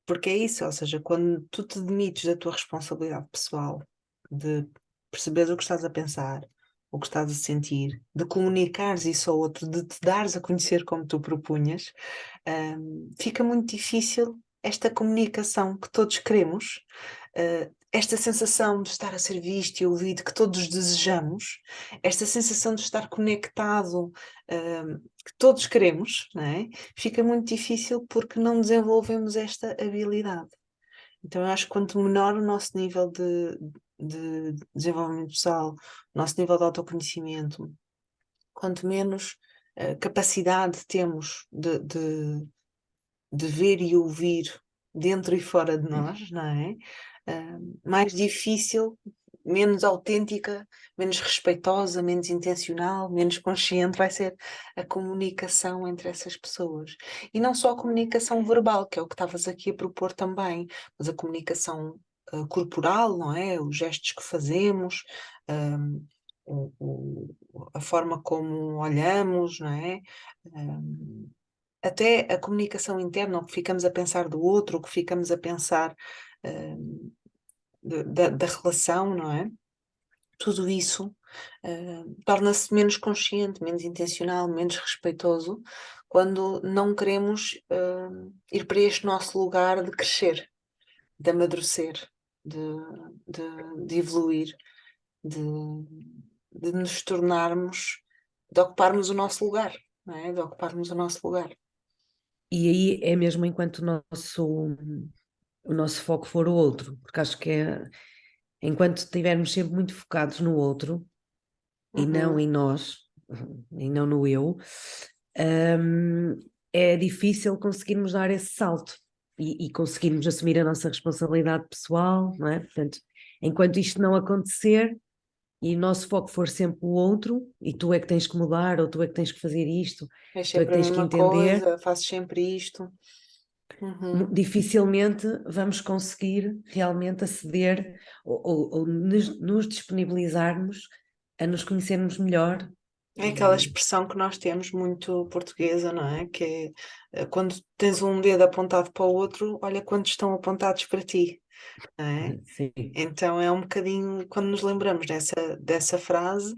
Porque é isso, ou seja, quando tu te demites da tua responsabilidade pessoal, de perceberes o que estás a pensar, o que estás a sentir, de comunicares isso ao outro, de te dares a conhecer como tu propunhas, fica muito difícil esta comunicação que todos queremos, esta sensação de estar a ser visto e ouvido que todos desejamos, esta sensação de estar conectado, que todos queremos, não é? Fica muito difícil porque não desenvolvemos esta habilidade. Então eu acho que quanto menor o nosso nível de desenvolvimento pessoal, o nosso nível de autoconhecimento, quanto menos capacidade temos de ver e ouvir dentro e fora de nós, não é? Mais difícil, menos autêntica, menos respeitosa, menos intencional, menos consciente vai ser a comunicação entre essas pessoas. E não só a comunicação verbal, que é o que estavas aqui a propor também, mas a comunicação corporal, não é? Os gestos que fazemos, a forma como olhamos, não é? Até a comunicação interna, o que ficamos a pensar do outro, o que ficamos a pensar da relação, não é? Tudo isso torna-se menos consciente, menos intencional, menos respeitoso, quando não queremos ir para este nosso lugar de crescer, de amadurecer, de evoluir, de, de nos tornarmos, de ocuparmos o nosso lugar, não é? De ocuparmos o nosso lugar. E aí é mesmo enquanto o nosso foco for o outro, porque acho que enquanto estivermos sempre muito focados no outro e não em nós, e não no eu, é difícil conseguirmos dar esse salto e conseguirmos assumir a nossa responsabilidade pessoal, não é? Portanto, enquanto isto não acontecer e o nosso foco for sempre o outro, e tu é que tens que mudar, ou tu é que tens que fazer isto, É tu é que sempre a tens que mesma entender, coisa, faço sempre isto. dificilmente vamos conseguir realmente aceder ou nos disponibilizarmos a nos conhecermos melhor. É aquela expressão que nós temos muito portuguesa, não é? Que é quando tens um dedo apontado para o outro, olha quantos estão apontados para ti, não é? Sim, Então é um bocadinho, quando nos lembramos dessa frase,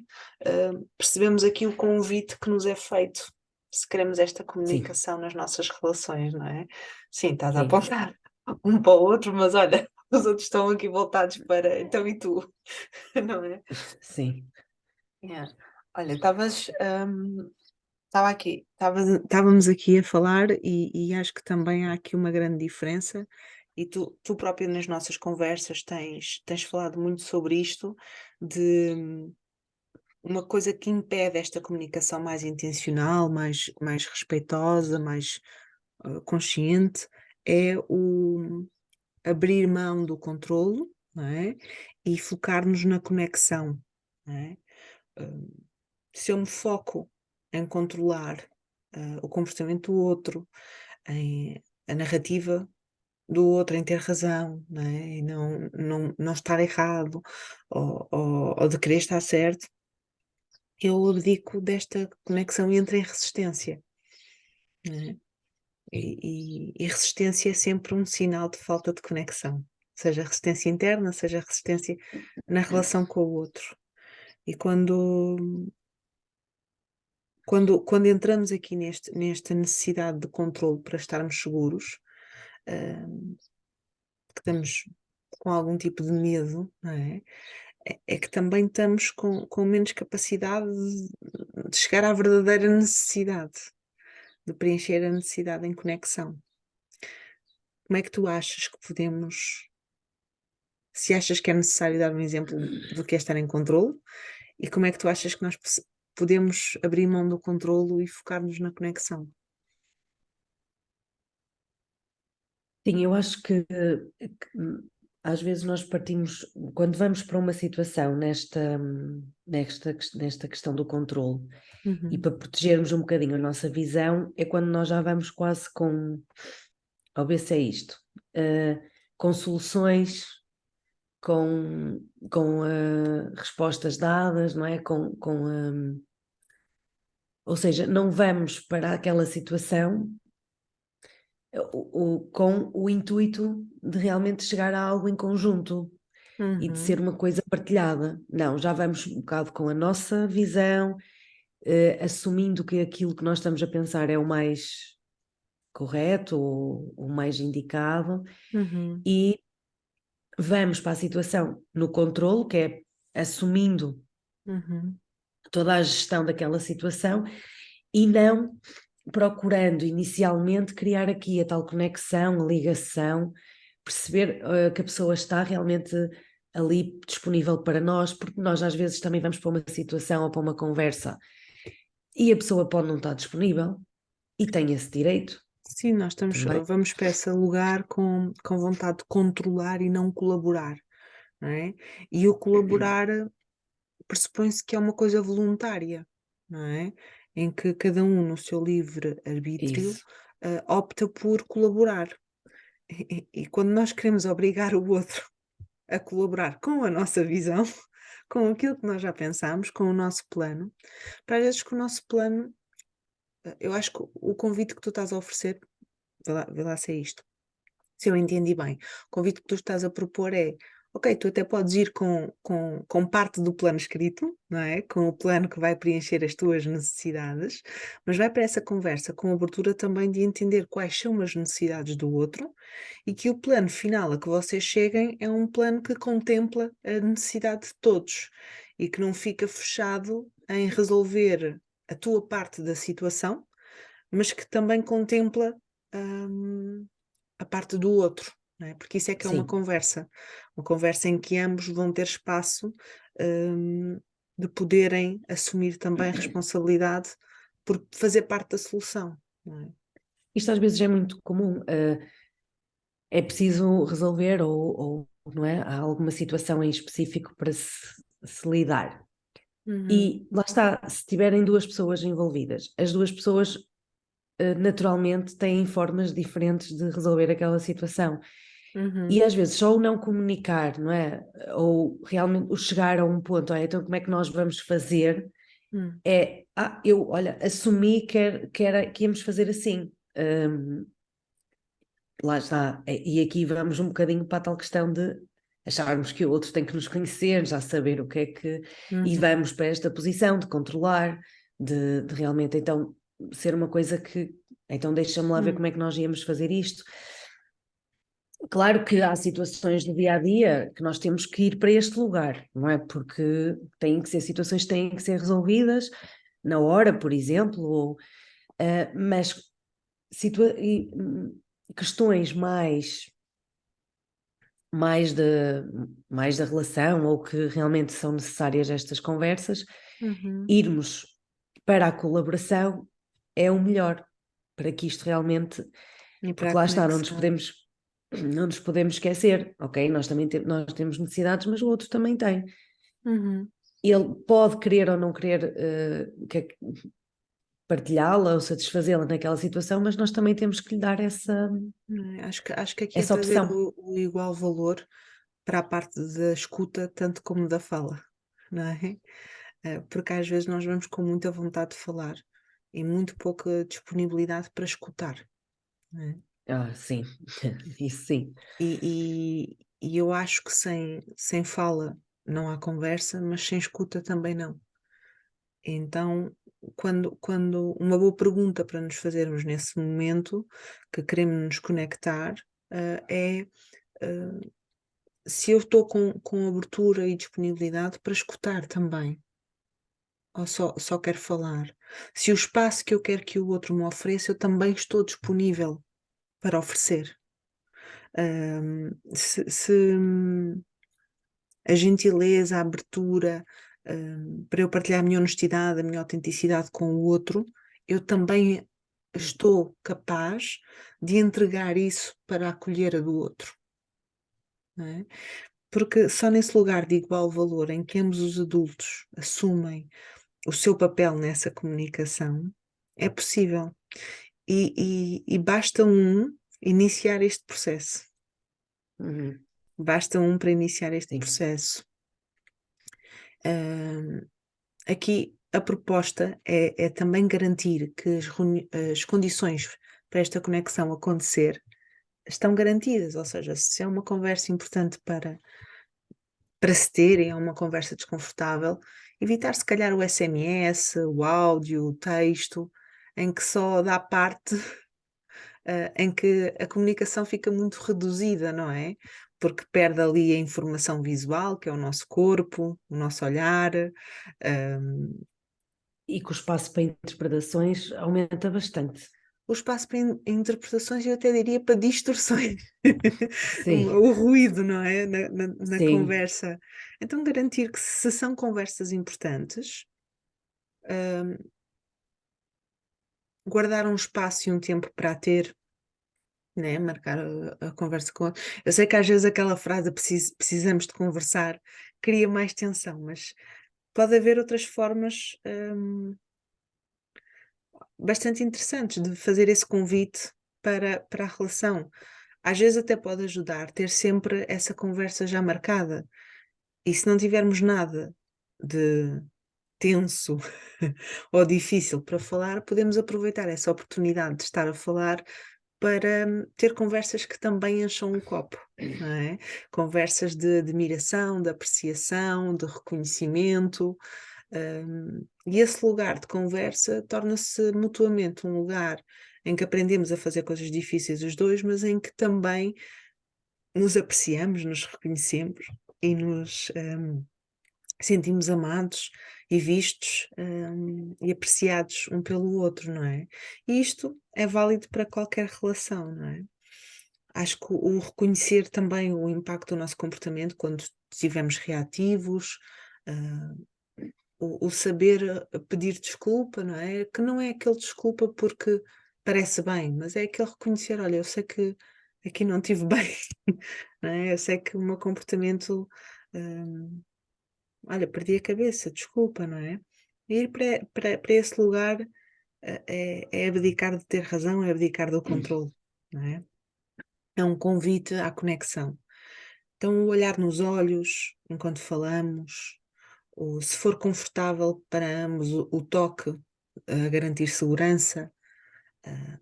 percebemos aqui o convite que nos é feito, se queremos esta sim, comunicação nas nossas relações, não é? Sim, estás a sim, apontar um para o outro, mas olha, os outros estão aqui voltados para, então e tu, não é? sim. Yeah. Olha, estávamos aqui a falar e acho que também há aqui uma grande diferença, e tu própria nas nossas conversas tens falado muito sobre isto, de uma coisa que impede esta comunicação mais intencional, mais respeitosa, mais consciente, é o abrir mão do controlo, não é? E focar-nos na conexão, não é? Se eu me foco em controlar o comportamento do outro, em a narrativa do outro, em ter razão, não é? E não estar errado, ou de querer estar certo, eu abdico desta conexão e entro em resistência, não é? E resistência é sempre um sinal de falta de conexão, seja resistência interna, seja resistência na relação com o outro. E quando entramos aqui nesta necessidade de controle para estarmos seguros, que estamos com algum tipo de medo, não é? É que também estamos com menos capacidade de chegar à verdadeira necessidade, de preencher a necessidade em conexão. Como é que tu achas que podemos, se achas que é necessário dar um exemplo do que é estar em controle, e como é que tu achas que nós podemos abrir mão do controlo e focar-nos na conexão? Sim, eu acho que às vezes nós partimos, quando vamos para uma situação nesta questão do controle, e para protegermos um bocadinho a nossa visão, é quando nós já vamos quase com, ao ver se é isto, com soluções, com respostas dadas, não é? Ou seja, não vamos para aquela situação com o intuito de realmente chegar a algo em conjunto e de ser uma coisa partilhada. Não, já vamos um bocado com a nossa visão, assumindo que aquilo que nós estamos a pensar é o mais correto ou o mais indicado, Uhum. e vamos para a situação no controle, que é assumindo Uhum. toda a gestão daquela situação e não procurando inicialmente criar aqui a tal conexão, a ligação, perceber que a pessoa está realmente ali disponível para nós, porque nós às vezes também vamos para uma situação ou para uma conversa e a pessoa pode não estar disponível e tem esse direito Sim, nós também. vamos para esse lugar com vontade de controlar e não colaborar, não é? E o colaborar pressupõe-se que é uma coisa voluntária, não é? Em que cada um, no seu livre arbítrio, Isso, opta por colaborar. E quando nós queremos obrigar o outro a colaborar com a nossa visão, com aquilo que nós já pensámos, com o nosso plano, para às vezes que o nosso plano, eu acho que o convite que tu estás a oferecer, vê lá se é isto. Se eu entendi bem, o convite que tu estás a propor é, ok, tu até podes ir com parte do plano escrito, não é? Com o plano que vai preencher as tuas necessidades, mas vai para essa conversa com abertura também de entender quais são as necessidades do outro e que o plano final a que vocês cheguem é um plano que contempla a necessidade de todos e que não fica fechado em resolver a tua parte da situação, mas que também contempla hum, a parte do outro, não é? Porque isso é que é sim. uma conversa em que ambos vão ter espaço de poderem assumir também responsabilidade por fazer parte da solução, não é? Isto às vezes é muito comum, é preciso resolver ou não é? Há alguma situação em específico para se lidar. Uhum, E lá está, se tiverem duas pessoas envolvidas, as duas pessoas naturalmente têm formas diferentes de resolver aquela situação. E uhum, às vezes só o não comunicar, não é? Ou realmente o chegar a um ponto, então como é que nós vamos fazer? hum, Eu, olha, assumi que íamos fazer assim. Lá está. E aqui vamos um bocadinho para a tal questão de acharmos que o outro tem que nos conhecer, já saber o que é que. E uhum, vamos para esta posição de controlar, de realmente então ser uma coisa que. Então deixa-me lá ver hum. como é que nós íamos fazer isto. Claro que há situações do dia a dia que nós temos que ir para este lugar, não é? Porque têm que ser situações que têm que ser resolvidas na hora, por exemplo, mas questões mais, de, mais da relação ou que realmente são necessárias estas conversas, Uhum. irmos para a colaboração é o melhor para que isto realmente, E para porque a lá está, conexão. não nos podemos esquecer, ok? Nós também nós temos necessidades, mas o outro também tem. Uhum. Ele pode querer ou não querer partilhá-la ou satisfazê-la naquela situação, mas nós também temos que lhe dar Não é? Acho que aqui é essa trazer opção. o igual valor para a parte da escuta, tanto como da fala, não é? Porque às vezes nós vamos com muita vontade de falar e muito pouca disponibilidade para escutar, não é? Ah, sim, isso sim. E eu acho que sem fala não há conversa, mas sem escuta também não. Então, quando uma boa pergunta para nos fazermos nesse momento que queremos nos conectar, é se eu estou com abertura e disponibilidade para escutar também, ou só quero falar. Se o espaço que eu quero que o outro me ofereça, eu também estou disponível para oferecer. Se a gentileza, a abertura, para eu partilhar a minha honestidade, a minha autenticidade com o outro, eu também estou capaz de entregar isso para acolher a do outro, não é? Porque só nesse lugar de igual valor em que ambos os adultos assumem o seu papel nessa comunicação, é possível. E basta um iniciar este processo. Uhum, Basta um para iniciar este sim. processo. Ah, Aqui a proposta é também garantir que as condições para esta conexão acontecer estão garantidas, ou seja, se é uma conversa importante para se ter, é uma conversa desconfortável, evitar se calhar o SMS, o áudio, o texto, em que só dá parte em que a comunicação fica muito reduzida, não é? porque perde ali a informação visual, que é o nosso corpo, o nosso olhar. E que o espaço para interpretações aumenta bastante. O espaço para interpretações, eu até diria para distorções. Sim, O ruído, não é? Na sim, conversa. Então, garantir que se são conversas importantes, guardar um espaço e um tempo para a ter, né? Marcar a conversa com. Eu sei que às vezes aquela frase precisamos de conversar cria mais tensão, mas pode haver outras formas bastante interessantes de fazer esse convite para a relação. Às vezes até pode ajudar ter sempre essa conversa já marcada. E se não tivermos nada de tenso ou difícil para falar, podemos aproveitar essa oportunidade de estar a falar para ter conversas que também encham o copo, não é? Conversas de admiração, de apreciação, de reconhecimento. E esse lugar de conversa torna-se mutuamente um lugar em que aprendemos a fazer coisas difíceis os dois, mas em que também nos apreciamos, nos reconhecemos e nos sentimos amados e vistos e apreciados um pelo outro, não é? E isto é válido para qualquer relação, não é? Acho que o reconhecer também o impacto do nosso comportamento quando estivermos reativos, ah, o saber pedir desculpa, não é? Que não é aquele desculpa porque parece bem, mas é aquele reconhecer, olha, eu sei que aqui não estive bem, não é? Eu sei que o meu comportamento, hum, olha, perdi a cabeça, desculpa, não é? Ir para esse lugar é abdicar de ter razão, é abdicar do controle, não é? É um convite à conexão. Então, o olhar nos olhos enquanto falamos, ou se for confortável para ambos, o toque a garantir segurança.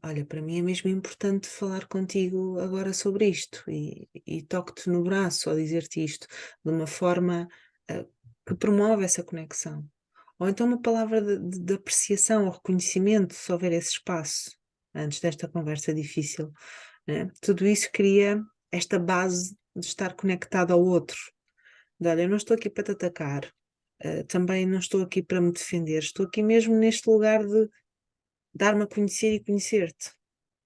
Olha, para mim é mesmo importante falar contigo agora sobre isto e toque-te no braço ao dizer-te isto de uma forma que promove essa conexão. Ou então uma palavra de apreciação ou reconhecimento, se houver esse espaço, antes desta conversa difícil, né? Tudo isso cria esta base de estar conectado ao outro. De, olha, eu não estou aqui para te atacar, também não estou aqui para me defender, estou aqui mesmo neste lugar de dar-me a conhecer e conhecer-te.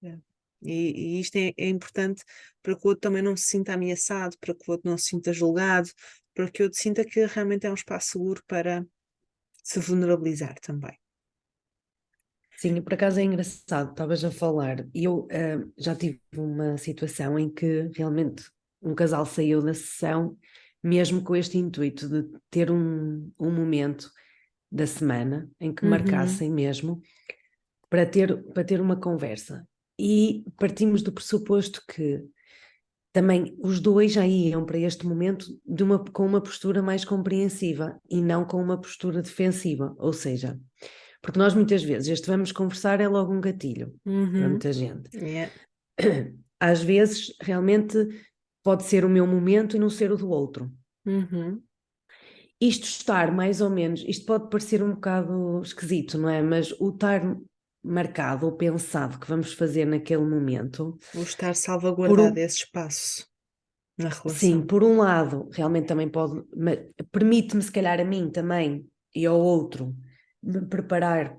É. E isto é importante para que o outro também não se sinta ameaçado, para que o outro não se sinta julgado, para que o outro sinta que realmente é um espaço seguro para se vulnerabilizar também. sim, e por acaso é engraçado, estavas a falar, e eu já tive uma situação em que realmente um casal saiu da sessão mesmo com este intuito de ter um momento da semana em que Uhum, marcassem mesmo para ter uma conversa. E partimos do pressuposto que também os dois já iam para este momento com uma postura mais compreensiva e não com uma postura defensiva, ou seja, porque nós muitas vezes este vamos conversar é logo um gatilho para uhum, muita gente. yeah, Às vezes realmente pode ser o meu momento e não ser o do outro. uhum. Isto estar mais ou menos, isto pode parecer um bocado esquisito, não é? Mas o estar marcado ou pensado que vamos fazer naquele momento, O estar por salvaguardado um, esse espaço na sim, relação. por um lado, realmente também pode, permite-me se calhar a mim também e ao outro me preparar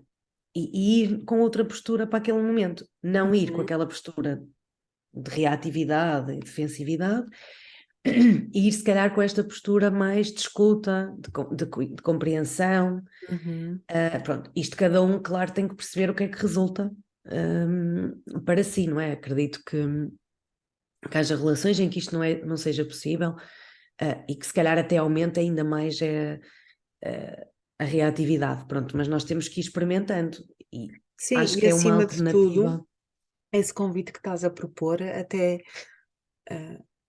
e ir com outra postura para aquele momento, não ir com Uhum, aquela postura de reatividade e defensividade, e ir se calhar com esta postura mais de escuta, de compreensão. uhum. Pronto, isto cada um, claro, tem que perceber o que é que resulta para si, não é? Acredito que haja relações em que isto não seja possível e que se calhar até aumenta ainda mais a reatividade, pronto, mas nós temos que ir experimentando e Sim, acho e que é uma acima de tudo, alternativa. esse convite que estás a propor, até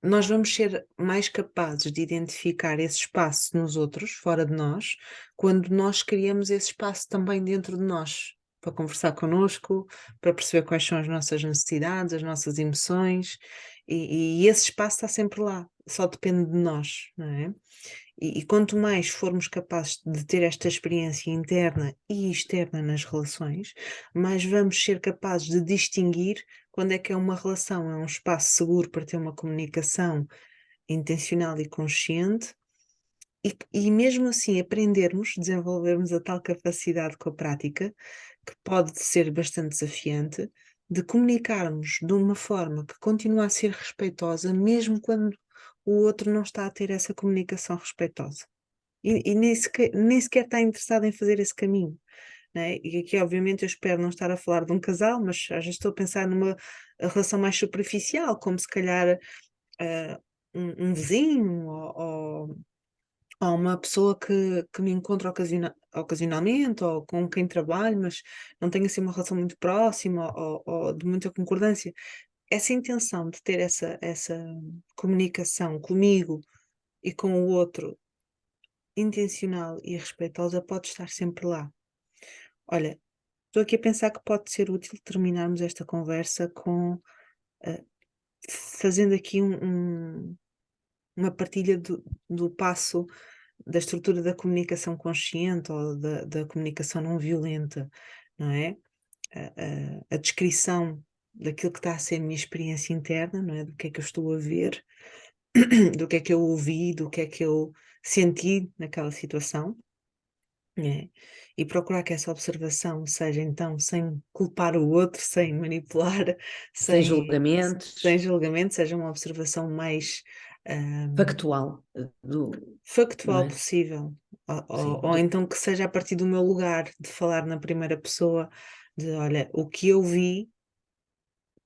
nós vamos ser mais capazes de identificar esse espaço nos outros, fora de nós, quando nós criamos esse espaço também dentro de nós, para conversar connosco, para perceber quais são as nossas necessidades, as nossas emoções, e esse espaço está sempre lá, só depende de nós, não é? E quanto mais formos capazes de ter esta experiência interna e externa nas relações, mais vamos ser capazes de distinguir quando é que é uma relação, é um espaço seguro para ter uma comunicação intencional e consciente, e mesmo assim aprendermos, desenvolvermos a tal capacidade com a prática, que pode ser bastante desafiante, de comunicarmos de uma forma que continua a ser respeitosa, mesmo quando o outro não está a ter essa comunicação respeitosa. E nem sequer está interessado em fazer esse caminho. Né? E aqui, obviamente, eu espero não estar a falar de um casal, mas já estou a pensar numa relação mais superficial, como se calhar um vizinho ou uma pessoa que me encontro ocasionalmente ou com quem trabalho, mas não tenho assim uma relação muito próxima ou de muita concordância. Essa intenção de ter essa comunicação comigo e com o outro intencional e respeitosa pode estar sempre lá. Olha, estou aqui a pensar que pode ser útil terminarmos esta conversa fazendo aqui uma partilha do passo da estrutura da comunicação consciente ou da comunicação não violenta, não é? A descrição daquilo que está a ser a minha experiência interna, não é? Do que é que eu estou a ver, do que é que eu ouvi, do que é que eu senti naquela situação. É. E procurar que essa observação seja então sem culpar o outro, sem manipular, Sem sem julgamentos, julgamento, seja uma observação mais factual, não factual é? possível, Sim, ou então que seja a partir do meu lugar de falar na primeira pessoa, de olha, o que eu vi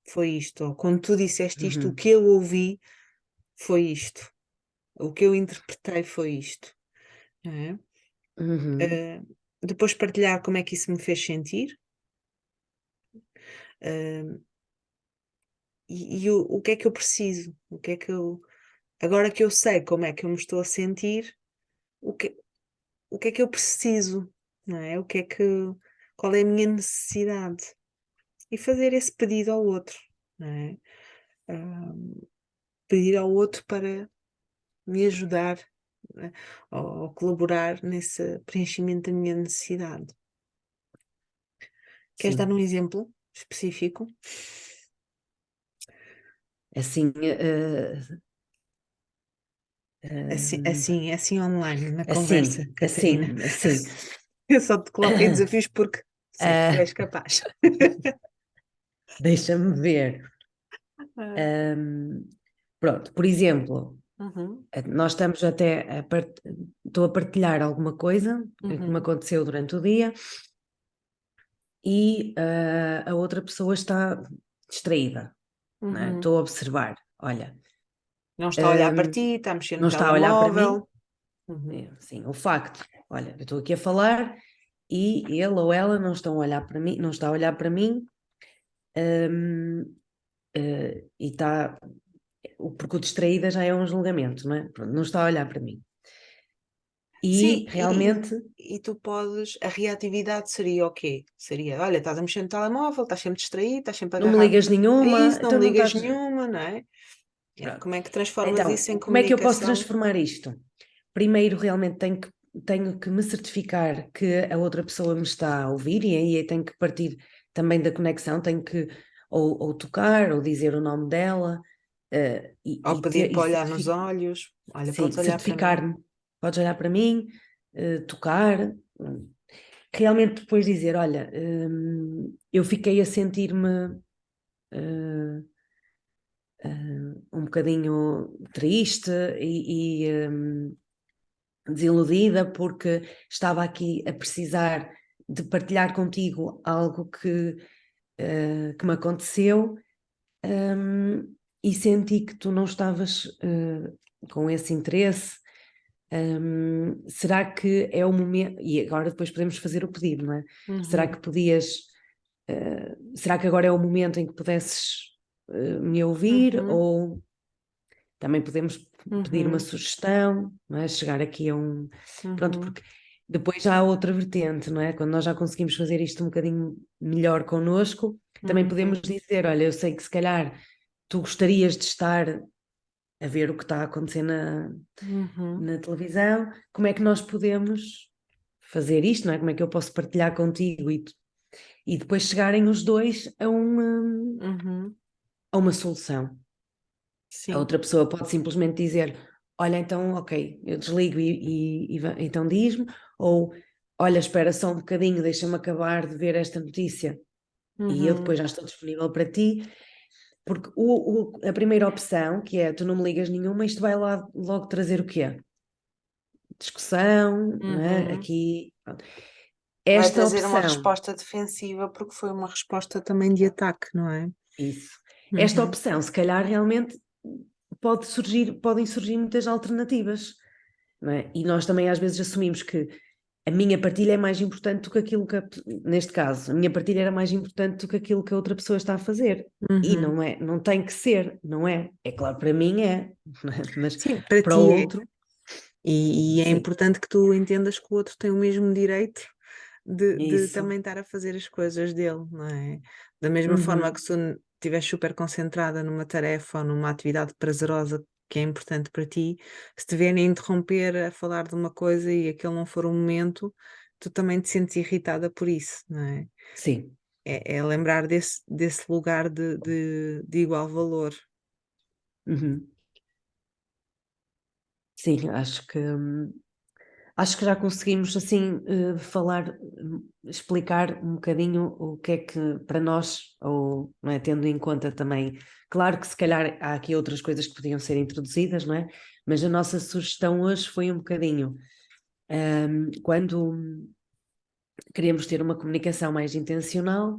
foi isto, ou quando tu disseste isto, o que eu ouvi foi isto, o que eu interpretei foi isto, não é? Depois partilhar como é que isso me fez sentir, uh, e o que é que eu preciso, o que é que eu, agora que eu sei como é que eu me estou a sentir, o que é que eu preciso, não é? Qual é a minha necessidade? E fazer esse pedido ao outro, não é? Pedir ao outro para me ajudar, não é? Ou colaborar nesse preenchimento da minha necessidade. Queres dar um exemplo específico? Assim, Assim online, na conversa, assim, Catarina. assim. Eu só te coloquei desafios porque sei que tu Ah, és capaz. deixa-me ver. Ah, Pronto, por exemplo, uhum, nós estamos até estou a partilhar alguma coisa que me aconteceu durante o dia e a outra pessoa está distraída, não é? uhum. Estou a observar, olha, Não está a olhar para ti, está a mexer no não está a olhar para mim, telemóvel. Uhum, sim, o facto, olha, eu estou aqui a falar e ele ou ela não estão a olhar para mim, não está a olhar para mim, e está, porque o distraída já é um julgamento, não é? Pronto, não está a olhar para mim. sim, E realmente e tu podes, a reatividade seria o quê? Seria, olha, estás a mexer no telemóvel, estás sempre distraído, estás sempre não me agarrado ligas a nenhuma, isso, não então me não ligas estás. nenhuma, não é? Pronto. Como é que transformas Então, isso em como é que eu posso comunicação? transformar isto? Primeiro, realmente tenho que me certificar que a outra pessoa me está a ouvir, e aí eu tenho que partir também da conexão, tenho que ou tocar ou dizer o nome dela, Ou pedir e para olhar nos olhos, olha, sim, podes olhar para mim. certificar-me. Podes olhar para mim, tocar, realmente depois dizer, olha, eu fiquei a sentir-me um bocadinho triste desiludida porque estava aqui a precisar de partilhar contigo algo que me aconteceu, e senti que tu não estavas com esse interesse. Será que é o momento? E agora depois podemos fazer o pedido, não é? Será que podias? Será que agora é o momento em que pudesses me ouvir? Uhum, Ou também podemos pedir uma uhum, sugestão, não é? Chegar aqui a um. Pronto, uhum, porque depois já há outra vertente, não é? Quando nós já conseguimos fazer isto um bocadinho melhor connosco, também uhum, podemos dizer: olha, eu sei que se calhar tu gostarias de estar a ver o que está a acontecer uhum, na televisão, como é que nós podemos fazer isto, não é? Como é que eu posso partilhar contigo e depois chegarem os dois uhum. a uma solução. A Sim. outra pessoa pode simplesmente dizer: olha, então, ok, eu desligo então diz-me, ou olha, espera só um bocadinho, deixa-me acabar de ver esta notícia e eu depois já estou disponível para ti. Porque a primeira opção, que é tu não me ligas nenhuma, isto vai lá logo trazer o quê? Discussão, não é? Uhum. Aqui, pronto. Vai Esta trazer uma opção, resposta defensiva porque foi uma resposta também de ataque, não é? isso. Esta Uhum. opção, se calhar realmente podem surgir muitas alternativas, não é? E nós também às vezes assumimos que a minha partilha é mais importante do que aquilo que, neste caso, a minha partilha era mais importante do que aquilo que a outra pessoa está a fazer. E Uhum. não é, não tem que ser, não é? É claro, para mim é, mas Sim, para para o ti é. outro, E é sim, importante que tu entendas que o outro tem o mesmo direito de isso. também estar a fazer as coisas dele, não é? Da mesma forma Uhum, que se tu estiveres super concentrada numa tarefa ou numa atividade prazerosa que é importante para ti, se te vierem a interromper a falar de uma coisa e aquele não for o momento, tu também te sentes irritada por isso, não é? sim. É lembrar desse lugar de igual valor. Uhum. Sim, acho que já conseguimos assim falar, explicar um bocadinho o que é que para nós, ou não é, tendo em conta também, claro que se calhar há aqui outras coisas que podiam ser introduzidas, não é? Mas a nossa sugestão hoje foi um bocadinho quando queremos ter uma comunicação mais intencional,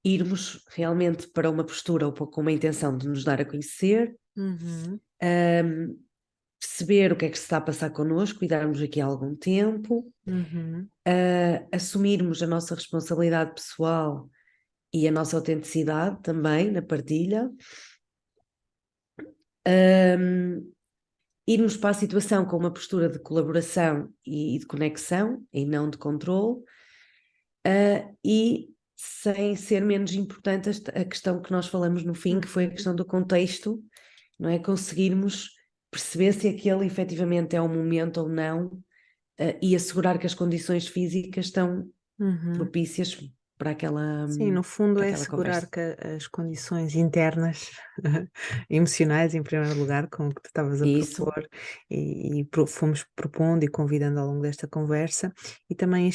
irmos realmente para uma postura ou com uma intenção de nos dar a conhecer, Uhum, um, perceber o que é que se está a passar connosco e darmos aqui algum tempo, uhum, assumirmos a nossa responsabilidade pessoal e a nossa autenticidade também na partilha, irmos para a situação com uma postura de colaboração e de conexão e não de controle, e sem ser menos importante a questão que nós falamos no fim, que foi a uhum, questão do contexto, não é? Conseguirmos perceber se aquele efetivamente é o momento ou não, e assegurar que as condições físicas estão uhum. propícias para aquela, Sim, no fundo para é aquela assegurar conversa. que as condições internas, emocionais, em primeiro lugar, com o que tu estavas a Isso, propor, fomos propondo e convidando ao longo desta conversa, e também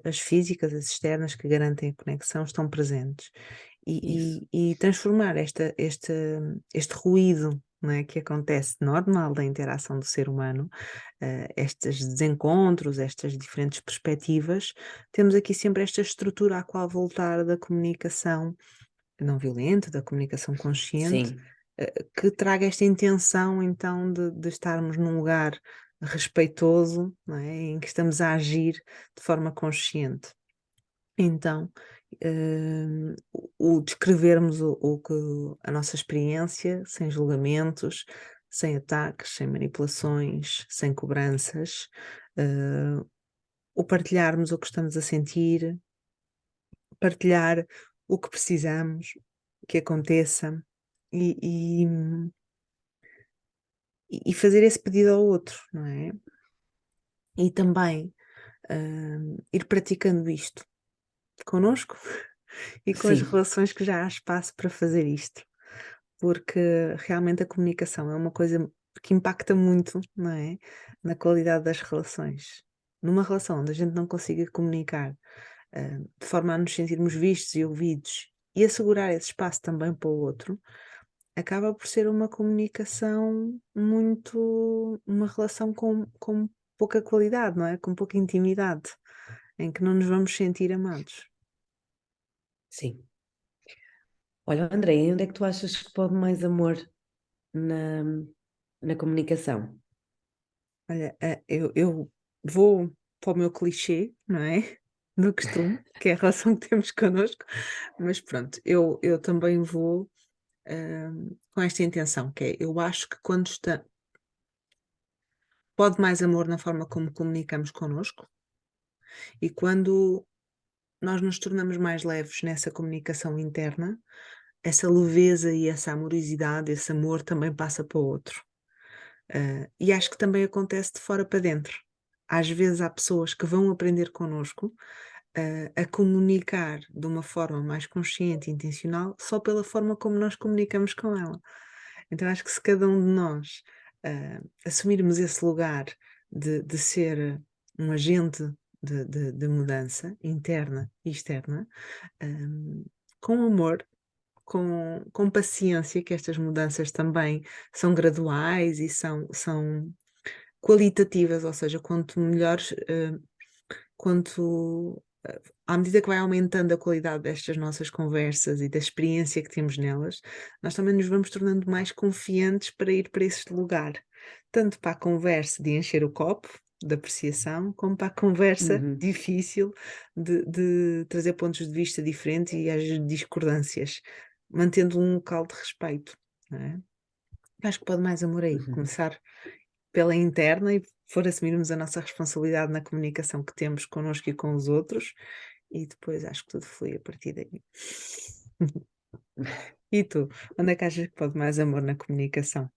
as físicas, as externas, que garantem a conexão, estão presentes. isso. E transformar este ruído, não é, que acontece normal da interação do ser humano, estes desencontros, estas diferentes perspectivas, temos aqui sempre esta estrutura à qual voltar da comunicação não violenta, da comunicação consciente, Sim, que traga esta intenção então de estarmos num lugar respeitoso, não é, em que estamos a agir de forma consciente. Então, o descrevermos o que a nossa experiência, sem julgamentos, sem ataques, sem manipulações, sem cobranças, eh, o partilharmos o que estamos a sentir, partilhar o que precisamos que aconteça e, e, e fazer esse pedido ao outro, não é? E também ir praticando isto connosco e com as sim, relações que já há espaço para fazer isto, porque realmente a comunicação é uma coisa que impacta muito, não é? Na qualidade das relações. Numa relação onde a gente não consiga comunicar, de forma a nos sentirmos vistos e ouvidos e assegurar esse espaço também para o outro, acaba por ser uma comunicação muito, uma relação com pouca qualidade, não é? Com pouca intimidade, em que não nos vamos sentir amados. sim. Olha, André, onde é que tu achas que pode mais amor na, na comunicação? Olha, eu vou para o meu clichê, não é? Do costume, que é a relação que temos connosco, mas pronto, eu também vou com esta intenção, que é, eu acho que quando pode mais amor na forma como comunicamos connosco, e quando nós nos tornamos mais leves nessa comunicação interna, essa leveza e essa amorosidade, esse amor também passa para o outro. E acho que também acontece de fora para dentro. Às vezes há pessoas que vão aprender connosco, a comunicar de uma forma mais consciente e intencional, só pela forma como nós comunicamos com ela. Então acho que se cada um de nós assumirmos esse lugar de ser um agente de mudança interna e externa, com amor, com paciência, que estas mudanças também são graduais e são qualitativas, ou seja, quanto melhores, à medida que vai aumentando a qualidade destas nossas conversas e da experiência que temos nelas, nós também nos vamos tornando mais confiantes para ir para esse lugar, tanto para a conversa de encher o copo, de apreciação, como para a conversa Uhum. difícil de trazer pontos de vista diferentes e as discordâncias, mantendo um local de respeito, não é? Acho que pode mais amor aí, Uhum. começar pela interna e for assumirmos a nossa responsabilidade na comunicação que temos connosco e com os outros, e depois acho que tudo flui a partir daí. E tu, onde é que achas que pode mais amor na comunicação?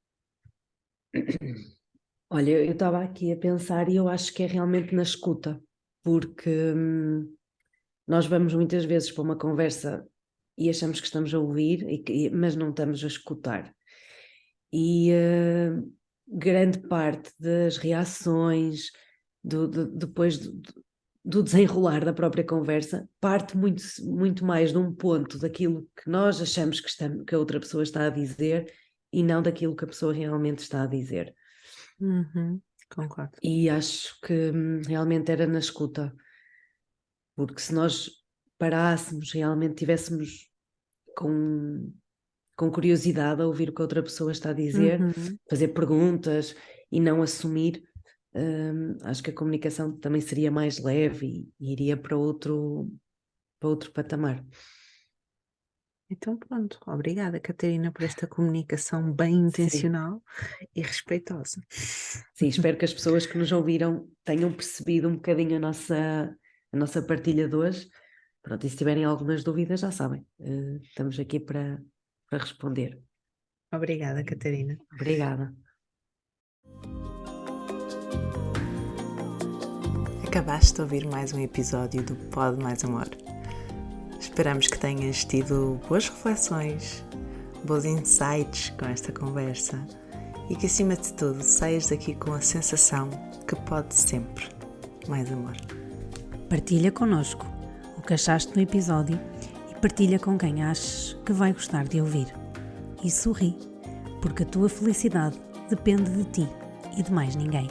Olha, eu estava aqui a pensar e eu acho que é realmente na escuta, porque nós vamos muitas vezes para uma conversa e achamos que estamos a ouvir, mas não estamos a escutar. E grande parte das reações, depois do desenrolar da própria conversa, parte muito, muito mais de um ponto daquilo que nós achamos que a outra pessoa está a dizer e não daquilo que a pessoa realmente está a dizer. Concordo. E acho que realmente era na escuta, porque se nós parássemos, realmente tivéssemos com curiosidade a ouvir o que a outra pessoa está a dizer, fazer perguntas e não assumir, acho que a comunicação também seria mais leve e iria para outro patamar. Então pronto, obrigada Catarina por esta comunicação bem intencional e respeitosa. Sim, espero que as pessoas que nos ouviram tenham percebido um bocadinho a nossa partilha de hoje. Pronto, e se tiverem algumas dúvidas já sabem, estamos aqui para responder. Obrigada Catarina. Obrigada. Acabaste de ouvir mais um episódio do Pod Mais Amor. Esperamos que tenhas tido boas reflexões, bons insights com esta conversa e que, acima de tudo, saias daqui com a sensação que pode sempre mais amor. Partilha connosco o que achaste no episódio e partilha com quem achas que vai gostar de ouvir. E sorri, porque a tua felicidade depende de ti e de mais ninguém.